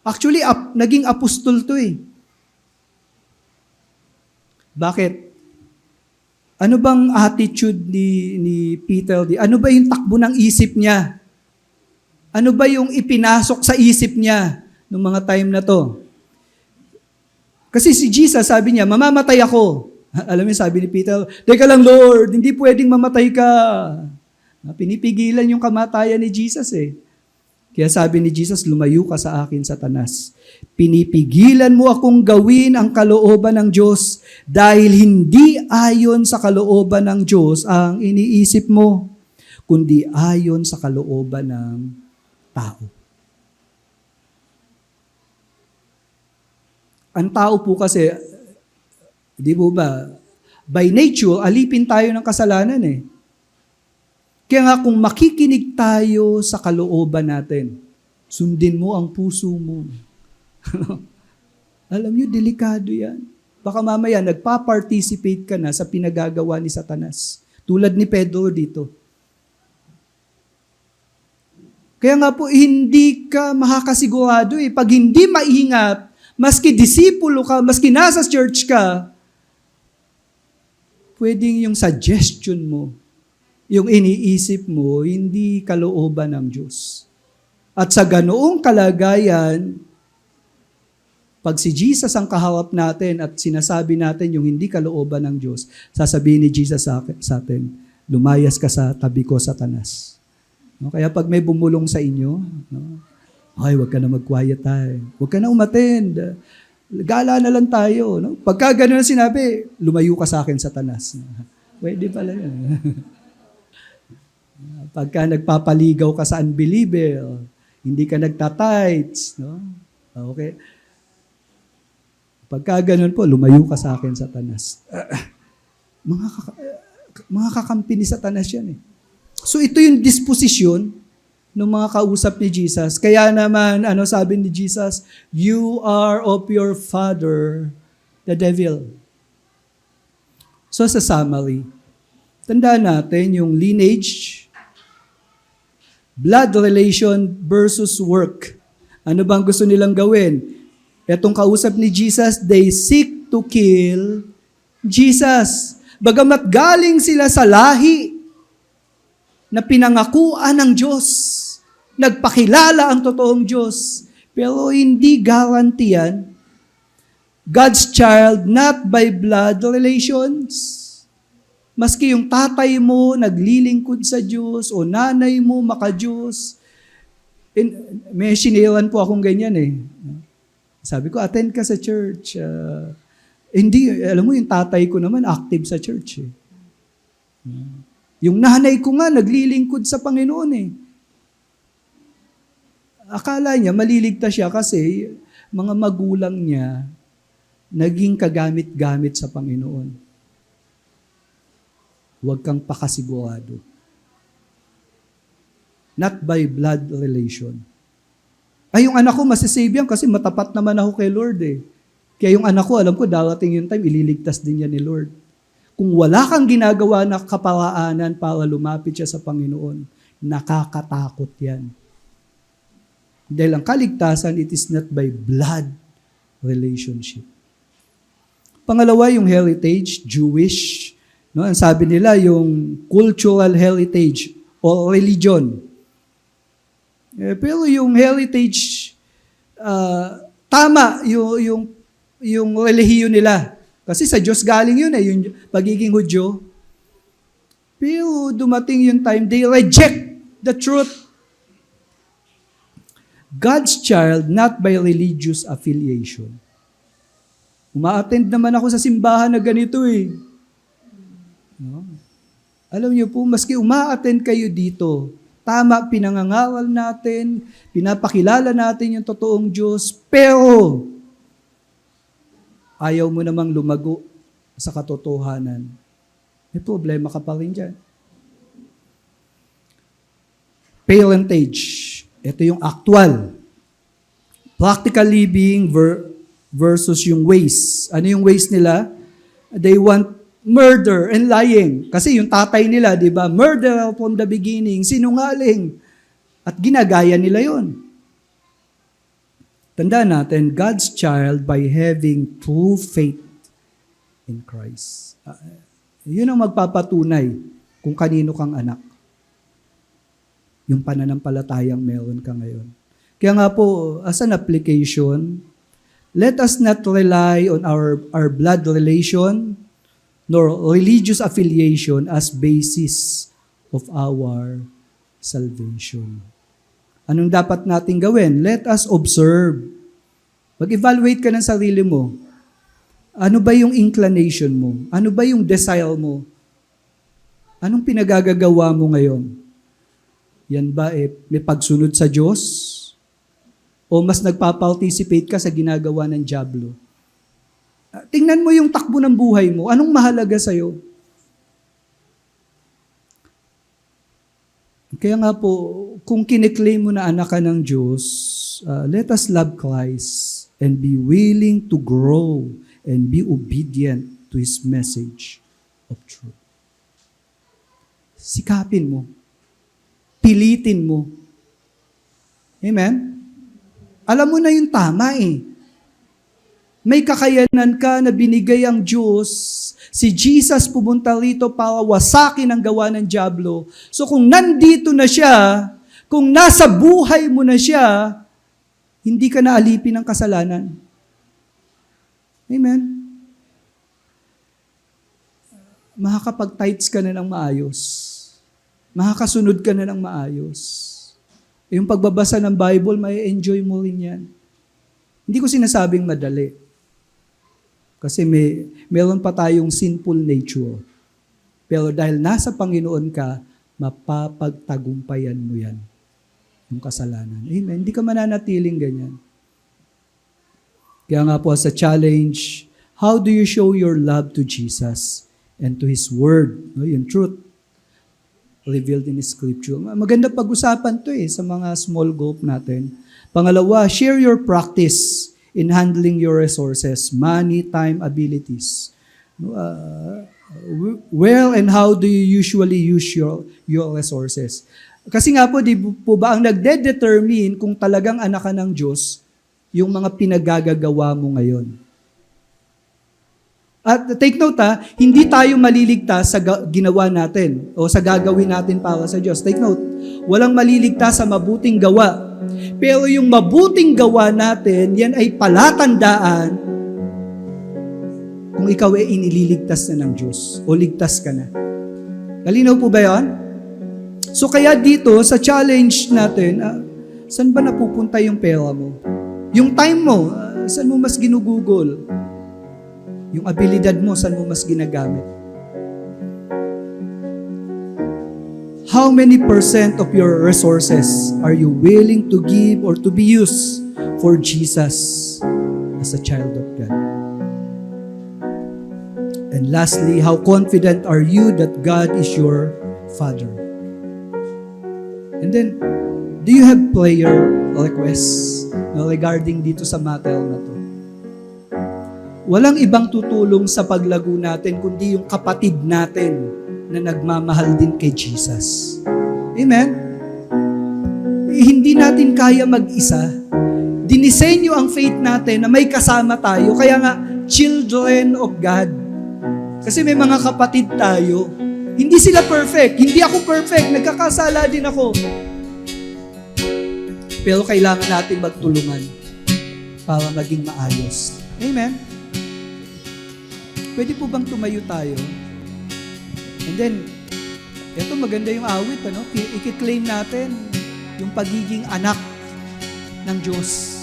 Actually, naging apostol to eh. Bakit? Ano bang attitude ni Peter? Ano ba yung takbo ng isip niya? Ano ba yung ipinasok sa isip niya nung mga time na to? Kasi si Jesus, sabi niya, mamamatay ako. Alam mo, sabi ni Peter, teka lang Lord, hindi pwedeng mamatay ka. Pinipigilan yung kamatayan ni Jesus eh. Kaya sabi ni Jesus, lumayo ka sa akin, Satanas. Pinipigilan mo akong gawin ang kalooban ng Diyos dahil hindi ayon sa kalooban ng Diyos ang iniisip mo, kundi ayon sa kalooban ng tao. Ang tao po kasi, di po ba, by nature, alipin tayo ng kasalanan eh. Kaya nga kung makikinig tayo sa kalooban natin, sundin mo ang puso mo. Alam niyo, delikado yan. Baka mamaya nagpa-participate ka na sa pinagagawa ni Satanas. Tulad ni Pedro dito. Kaya nga po, hindi ka makakasigurado eh. Pag hindi maingat, maski disipulo ka, maski nasa church ka, pwedeng yung suggestion mo, yung iniisip mo, hindi kalooban ng Diyos. At sa ganoong kalagayan, pag si Jesus ang kaharap natin at sinasabi natin yung hindi kalooban ng Diyos, sasabihin ni Jesus sa atin, lumayas ka sa tabi ko, Satanas. No? Kaya pag may bumulong sa inyo, no? Ay, huwag ka na mag-quiet time. Huwag ka na umattend. Gala na lang tayo. No? Pagka gano'n sinabi, lumayo ka sa akin, Satanas. Pwede pala yun. Pagka nagpapaligaw ka sa unbeliever, hindi ka nagtatights. No? Okay. Pagka ganun po, lumayo ka sa akin, Satanas. Mga kakampi ni Satanas yan eh. So ito yung disposisyon ng mga kausap ni Jesus. Kaya naman, sabi ni Jesus, you are of your father, the devil. So sa summary, tandaan natin yung lineage, blood relation versus work. Ano bang gusto nilang gawin? Etong kausap ni Jesus, they seek to kill Jesus. Bagamat galing sila sa lahi na pinangakuan ng Diyos, nagpakilala ang totoong Diyos, pero hindi garantiyan, God's child not by blood relations. Maski yung tatay mo naglilingkod sa Diyos o nanay mo maka-Diyos. May sinilan po akong ganyan eh. Sabi ko, attend ka sa church. Hindi, alam mo yung tatay ko naman active sa church eh. Yung nanay ko nga naglilingkod sa Panginoon eh. Akala niya maliligtas siya kasi mga magulang niya naging kagamit-gamit sa Panginoon. Huwag kang pakasigurado. Not by blood relation. Ay, yung anak ko masisave yan kasi matapat naman ako kay Lord eh. Kaya yung anak ko, alam ko, darating yung time, ililigtas din yan ni Lord. Kung wala kang ginagawa na kaparaanan para lumapit siya sa Panginoon, nakakatakot yan. Dahil ang kaligtasan, it is not by blood relationship. Pangalawa, yung heritage, Jewish. No? Ang sabi nila, yung cultural heritage o religion. Pero yung heritage, tama yung relihiyon nila. Kasi sa Diyos galing yun yung pagiging Hudyo. Pero dumating yung time, they reject the truth. God's child, not by religious affiliation. Uma-attend naman ako sa simbahan na ganito eh. No? Alam niyo po, maski uma-attend kayo dito, tama, pinangangaral natin, pinapakilala natin yung totoong Diyos, pero ayaw mo namang lumago sa katotohanan. May problema ka pa rin dyan. Parentage. Ito yung actual. Practical living versus yung ways. Ano yung ways nila? They want murder and lying. Kasi yung tatay nila, di ba? Murder from the beginning, sinungaling. At ginagaya nila yon. Tandaan natin, God's child by having true faith in Christ. Yun ang magpapatunay kung kanino kang anak. Yung pananampalatayang meron ka ngayon. Kaya nga po, as an application, let us not rely on our blood relation nor religious affiliation as basis of our salvation. Anong dapat natin gawin? Let us observe. Mag-evaluate ka ng sarili mo. Ano ba yung inclination mo? Ano ba yung desire mo? Anong pinagagagawa mo ngayon? Yan ba may pagsunod sa Diyos? O mas nagpa-participate ka sa ginagawa ng dyablo? Tingnan mo yung takbo ng buhay mo. Anong mahalaga sa'yo? Kaya nga po, kung kiniklaim mo na anak ka ng Diyos, let us love Christ and be willing to grow and be obedient to His message of truth. Sikapin mo. Pilitin mo. Amen? Alam mo na yung tama eh. May kakayanan ka na binigay ang Diyos. Si Jesus pumunta rito para wasakin ang gawa ng dyablo. So kung nandito na siya, kung nasa buhay mo na siya, hindi ka na alipin ng kasalanan. Amen? Makakapag-tights ka na ng maayos. Makakasunod ka na ng maayos. Yung pagbabasa ng Bible, may enjoy mo rin yan. Hindi ko sinasabing madali. Kasi meron pa tayong sinful nature. Pero dahil nasa Panginoon ka, mapapagtagumpayan mo yan. Yung kasalanan. Amen. Hindi ka mananatiling ganyan. Kaya nga po sa challenge, how do you show your love to Jesus and to His Word? No, yung truth revealed in Scripture. Maganda pag-usapan to sa mga small group natin. Pangalawa, share your practice in handling your resources, money, time, abilities. Where and how do you usually use your resources? Kasi nga po, di po ba, ang nagde-determine kung talagang anak ka ng Diyos, yung mga pinagagagawa mo ngayon. At take note hindi tayo maliligtas sa ginawa natin o sa gagawin natin para sa Diyos. Take note, walang maliligtas sa mabuting gawa. Pero yung mabuting gawa natin, yan ay palatandaan kung ikaw ay inililigtas na ng Diyos o ligtas ka na. Kalinaw po ba yan? So kaya dito, sa challenge natin, saan ba napupunta yung pera mo? Yung time mo, saan mo mas ginugugol? Yung abilidad mo, saan mo mas ginagamit? How many % of your resources are you willing to give or to be used for Jesus as a child of God? And lastly, how confident are you that God is your Father? And then, do you have prayer requests regarding dito sa matter na to? Walang ibang tutulong sa paglago natin kundi yung kapatid natin na nagmamahal din kay Jesus. Amen? Hindi natin kaya mag-isa. Dinisenyo ang faith natin na may kasama tayo. Kaya nga, children of God. Kasi may mga kapatid tayo. Hindi sila perfect. Hindi ako perfect. Nagkakasala din ako. Pero kailangan natin magtulungan para maging maayos. Amen? Pwede po bang tumayo tayo? And then, ito maganda yung awit, I-claim natin yung pagiging anak ng Diyos.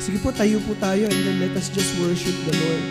Sige po, tayo po tayo and then let us just worship the Lord.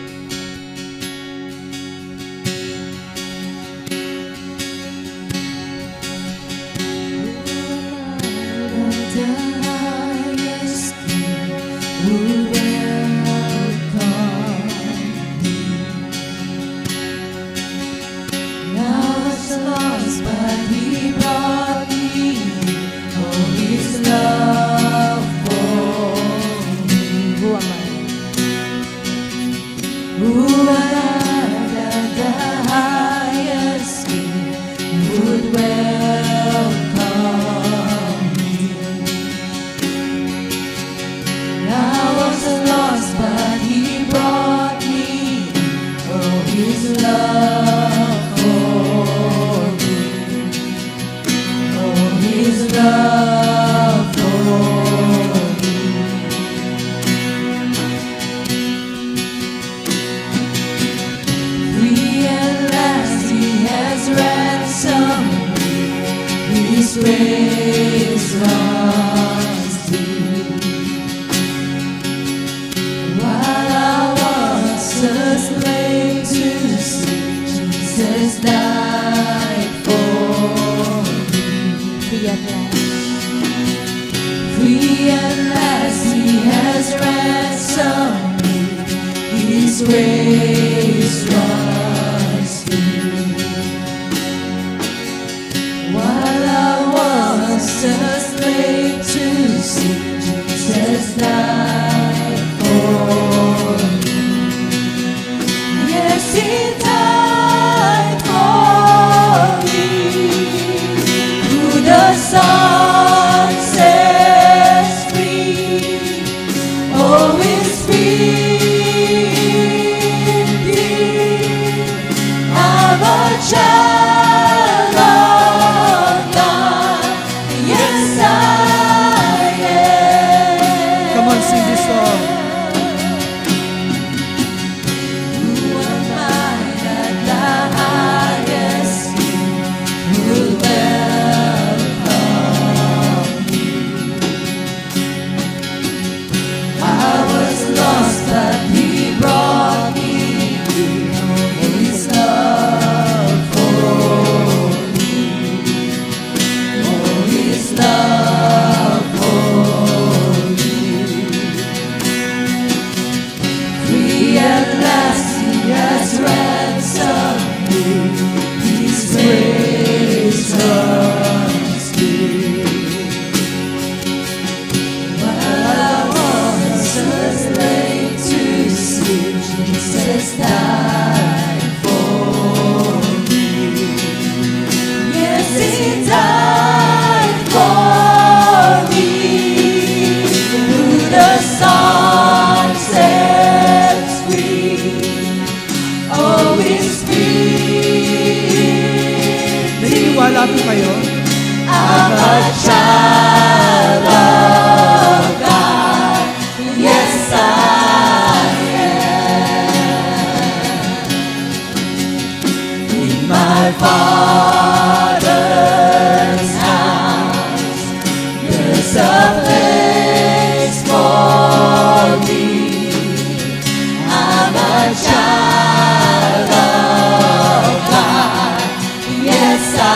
Come on, sing this song. Who am I that the highest will welcome me? I was lost, but He brought me His love for me. Oh, His love for me. Free at last, He has ransomed me. His grace runs deep. While I was a slave to sin, Jesus died for me. Yes, He died for me. Who the Son sets free, oh, is free. Naniniwala po kayo? I'm a child of God. Yes, I am. In my Father's house, there's a place for me. I'm a child of God. Yes, I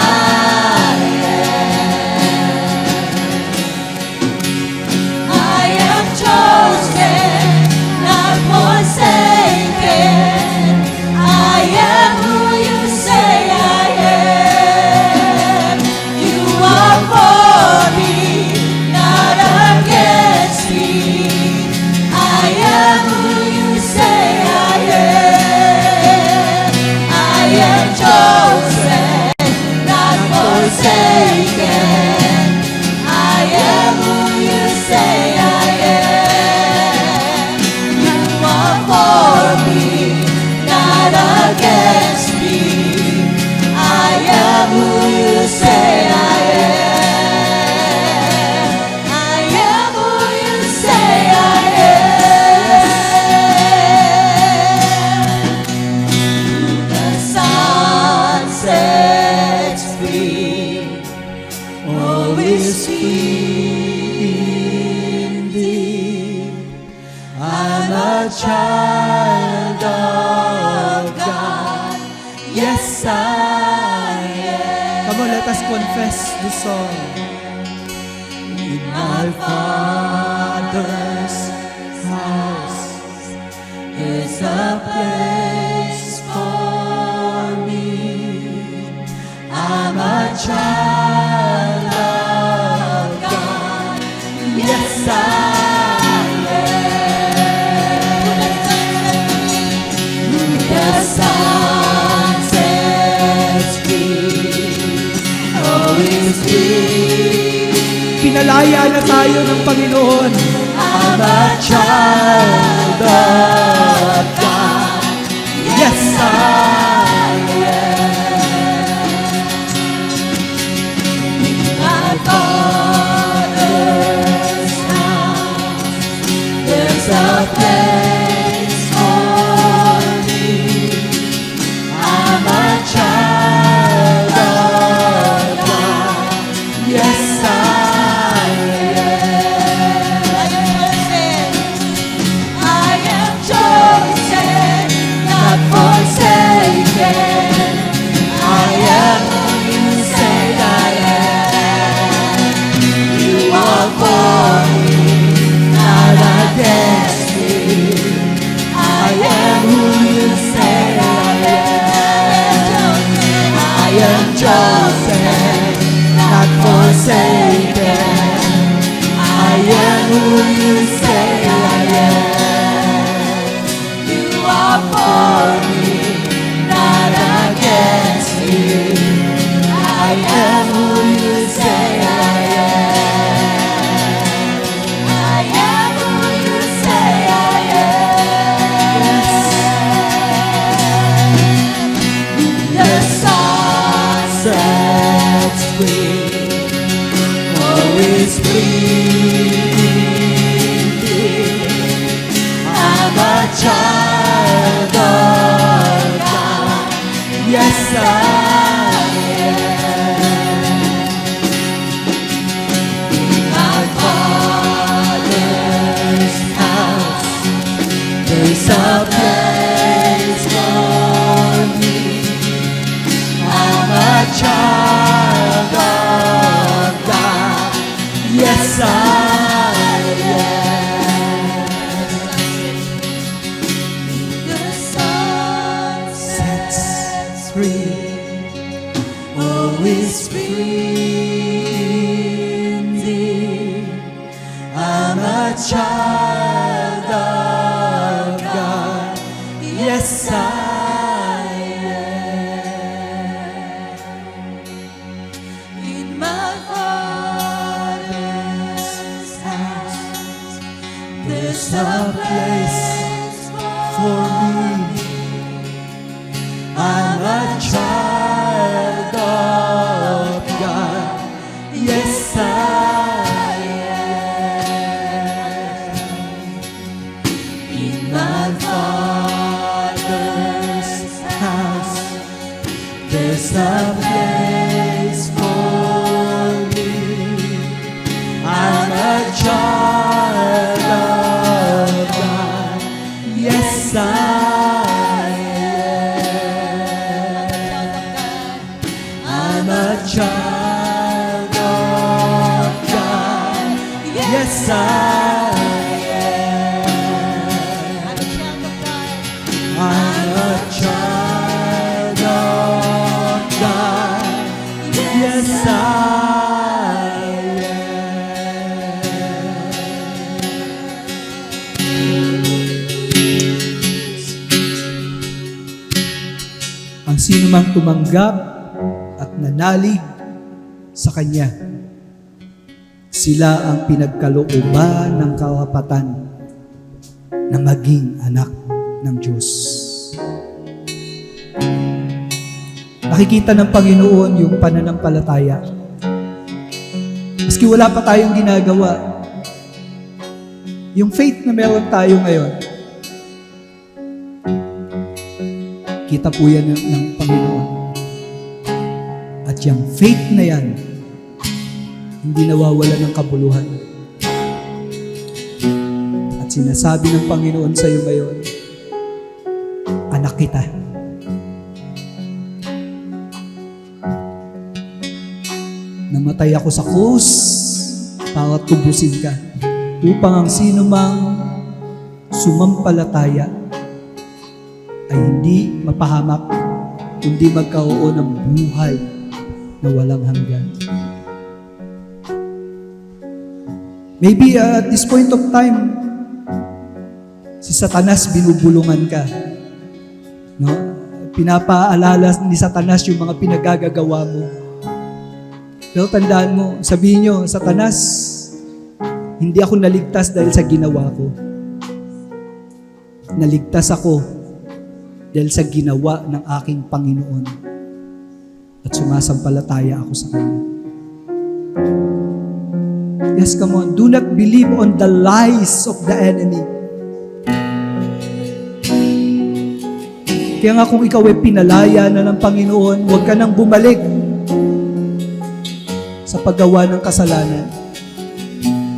am chosen, not forsaken. I am who you say I am. You are for me, not against me. I am who you say I am. I am chosen, not forsaken. I am who you say I am. You are for me, not against me. I am who you say I am. I am who you say I am. The Son sets free, all is free indeed. I'm a child of God. Yes, I am. Come on, let us confess this song. In my Father's house, there's a place for me. I'm a child of God. Yes, I am. The Son sets free, oh, is free. Pinalaya na tayo ng Panginoon. I'm a child of God. Yes, I am. In my Father's house, there's a place for me. I'm a child of God. Yes, I am chosen, not forsaken. I am who you say I am. You are for me, not against me. I am who you say I am. I am chosen, not forsaken. I am who you say I am. You are for me, not against me. I am who you say I am. I am who you say I am. The Son sets free, oh, is free. child of God. Yes, I am. In my Father's house, there's a place For me, I'm a child of God. Yes, I am. in my Father's house, there's a place for me. I'm a child of God. Yes, I am. I'm a child of God. Yes, I am. I'm a child of God. Yes, I am. Ang sino mang tumanggap at nanalig sa Kanya, sila ang pinagkalooban ng karapatan na maging anak ng Diyos. Nakikita ng Panginoon yung pananampalataya. Maski wala pa tayong ginagawa, yung faith na meron tayo ngayon, kita po yan ng Panginoon. At yung faith na yan, hindi nawawala ng kabuluhan. At sinasabi ng Panginoon sa iyo ngayon, anak kita. Namatay ako sa krus para tubusin ka, upang ang sino mang sumampalataya ay hindi mapahamak, kundi magkaroon ng buhay na walang hanggan. Maybe at this point of time, si Satanas binubulungan ka. No? Pinapaalala ni Satanas yung mga pinagagagawa mo. Pero tandaan mo, sabihin nyo, Satanas, hindi ako naligtas dahil sa ginawa ko. Naligtas ako dahil sa ginawa ng aking Panginoon. At sumasampalataya ako sa Kanya. Yes, come on. Do not believe on the lies of the enemy. Kaya nga kung ikaw ay pinalaya na ng Panginoon, huwag ka nang bumalik sa paggawa ng kasalanan.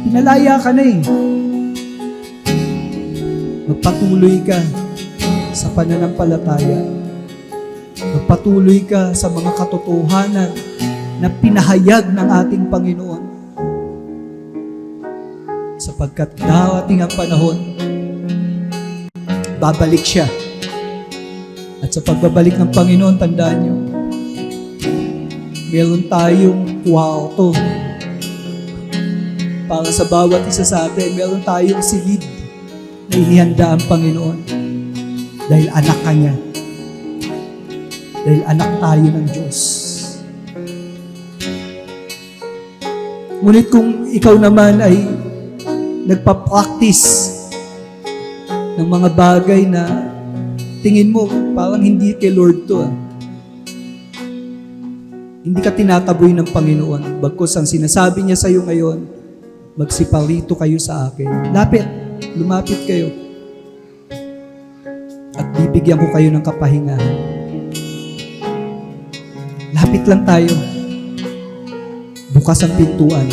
Pinalaya ka na eh. Magpatuloy ka sa pananampalataya. Magpatuloy ka sa mga katotohanan na pinahayag ng ating Panginoon. Sapagkat darating ang panahon, babalik siya. At sa pagbabalik ng Panginoon, tandaan nyo, meron tayong kwarto para sa bawat isa sa atin. Meron tayong silid na inihanda ang Panginoon dahil anak ka niya. Dahil anak tayo ng Diyos. Ngunit kung ikaw naman ay nagpa-practice ng mga bagay na tingin mo parang hindi kay Lord to, hindi ka tinataboy ng Panginoon. Bagkus ang sinasabi niya sa iyo ngayon, magsiparito kayo sa akin. Lumapit kayo. At bibigyan ko kayo ng kapahingahan. Lapit lang tayo. Bukas ang pintuan.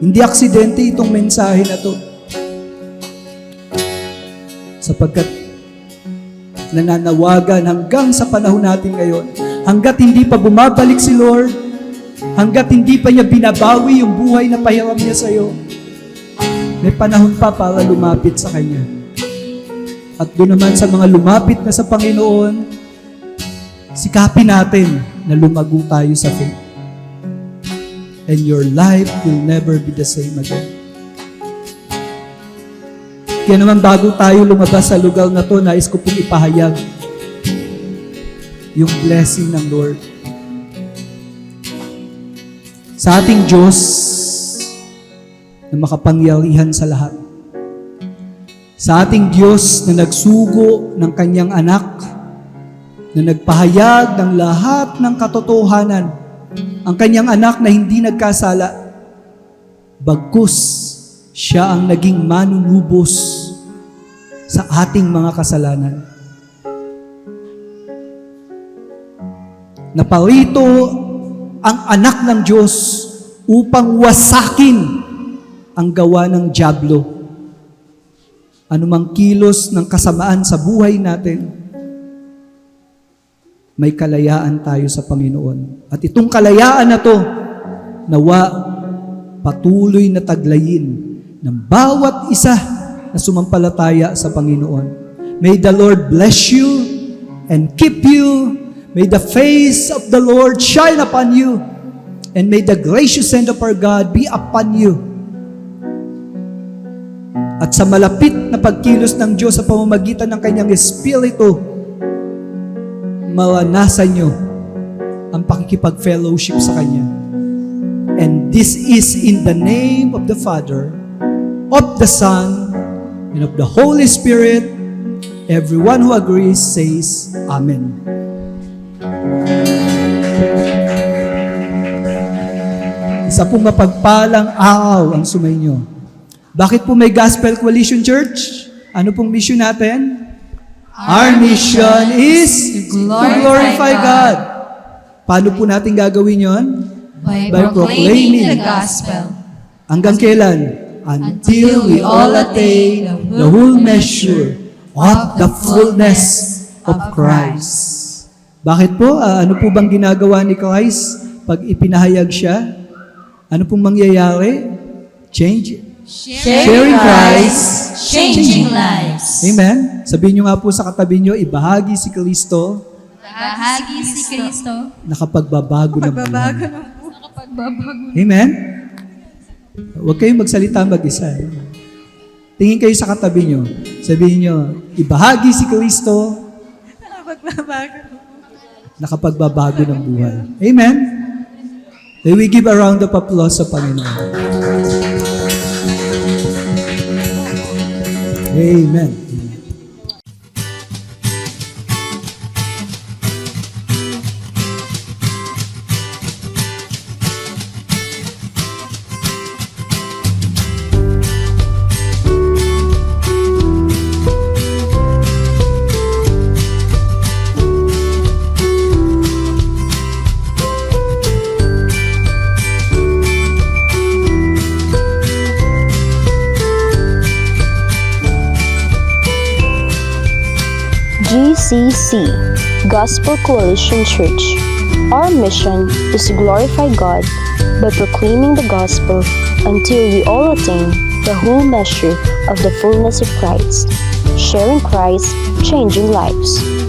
Hindi aksidente itong mensahe na to. Sapagkat nananawagan hanggang sa panahon natin ngayon, hanggat hindi pa bumabalik si Lord, hanggat hindi pa niya binabawi yung buhay na pahiram niya sa iyo, may panahon pa para lumapit sa Kanya. At doon naman sa mga lumapit na sa Panginoon, sikapin natin na lumago tayo sa faith. And your life will never be the same again. Kaya naman bago tayo lumabas sa lugar na to, nais ko pong ipahayag yung blessing ng Lord. Sa ating Diyos na makapangyarihan sa lahat. Sa ating Diyos na nagsugo ng kanyang anak, na nagpahayag ng lahat ng katotohanan, ang kanyang anak na hindi nagkasala, bagkus siya ang naging manunubos sa ating mga kasalanan. Naparito ang anak ng Diyos upang wasakin ang gawa ng dyablo. Anumang kilos ng kasamaan sa buhay natin, may kalayaan tayo sa Panginoon. At itong kalayaan na to, nawa patuloy na taglayin ng bawat isa na sumampalataya sa Panginoon. May the Lord bless you and keep you. May the face of the Lord shine upon you. And may the gracious hand of our God be upon you. At sa malapit na pagkilos ng Diyos sa pamamagitan ng kanyang Espiritu, maranasan nyo ang pakikipag-fellowship sa Kanya. And this is in the name of the Father, of the Son, and of the Holy Spirit. Everyone who agrees says, Amen. Isa pong mapagpalang araw ang sumainyo. Bakit po may Gospel Coalition Church? Ano pong mission natin? Our mission is to glorify God. Paano po natin gagawin yon? By proclaiming proclaiming the gospel. Hanggang kailan? Until we all attain the whole measure of the fullness of Christ. Bakit po? Ano po bang ginagawa ni Christ pag ipinahayag siya? Ano pong mangyayari? Change. Sharing Christ. Changing lives. Amen? Sabihin nyo nga po sa katabi nyo, ibahagi si Kristo Bahagi si Kristo. nakapagbabago ng buhay. Amen? Huwag kayong magsalita mag-isa. Tingin kayo sa katabi nyo. Sabihin nyo, ibahagi si Kristo nakapagbabago ng buhay. Amen? May we give a round of applause sa Panginoon. Amen. GCC, Gospel Coalition Church. Our mission is to glorify God by proclaiming the gospel until we all attain the whole measure of the fullness of Christ. Sharing Christ, changing lives.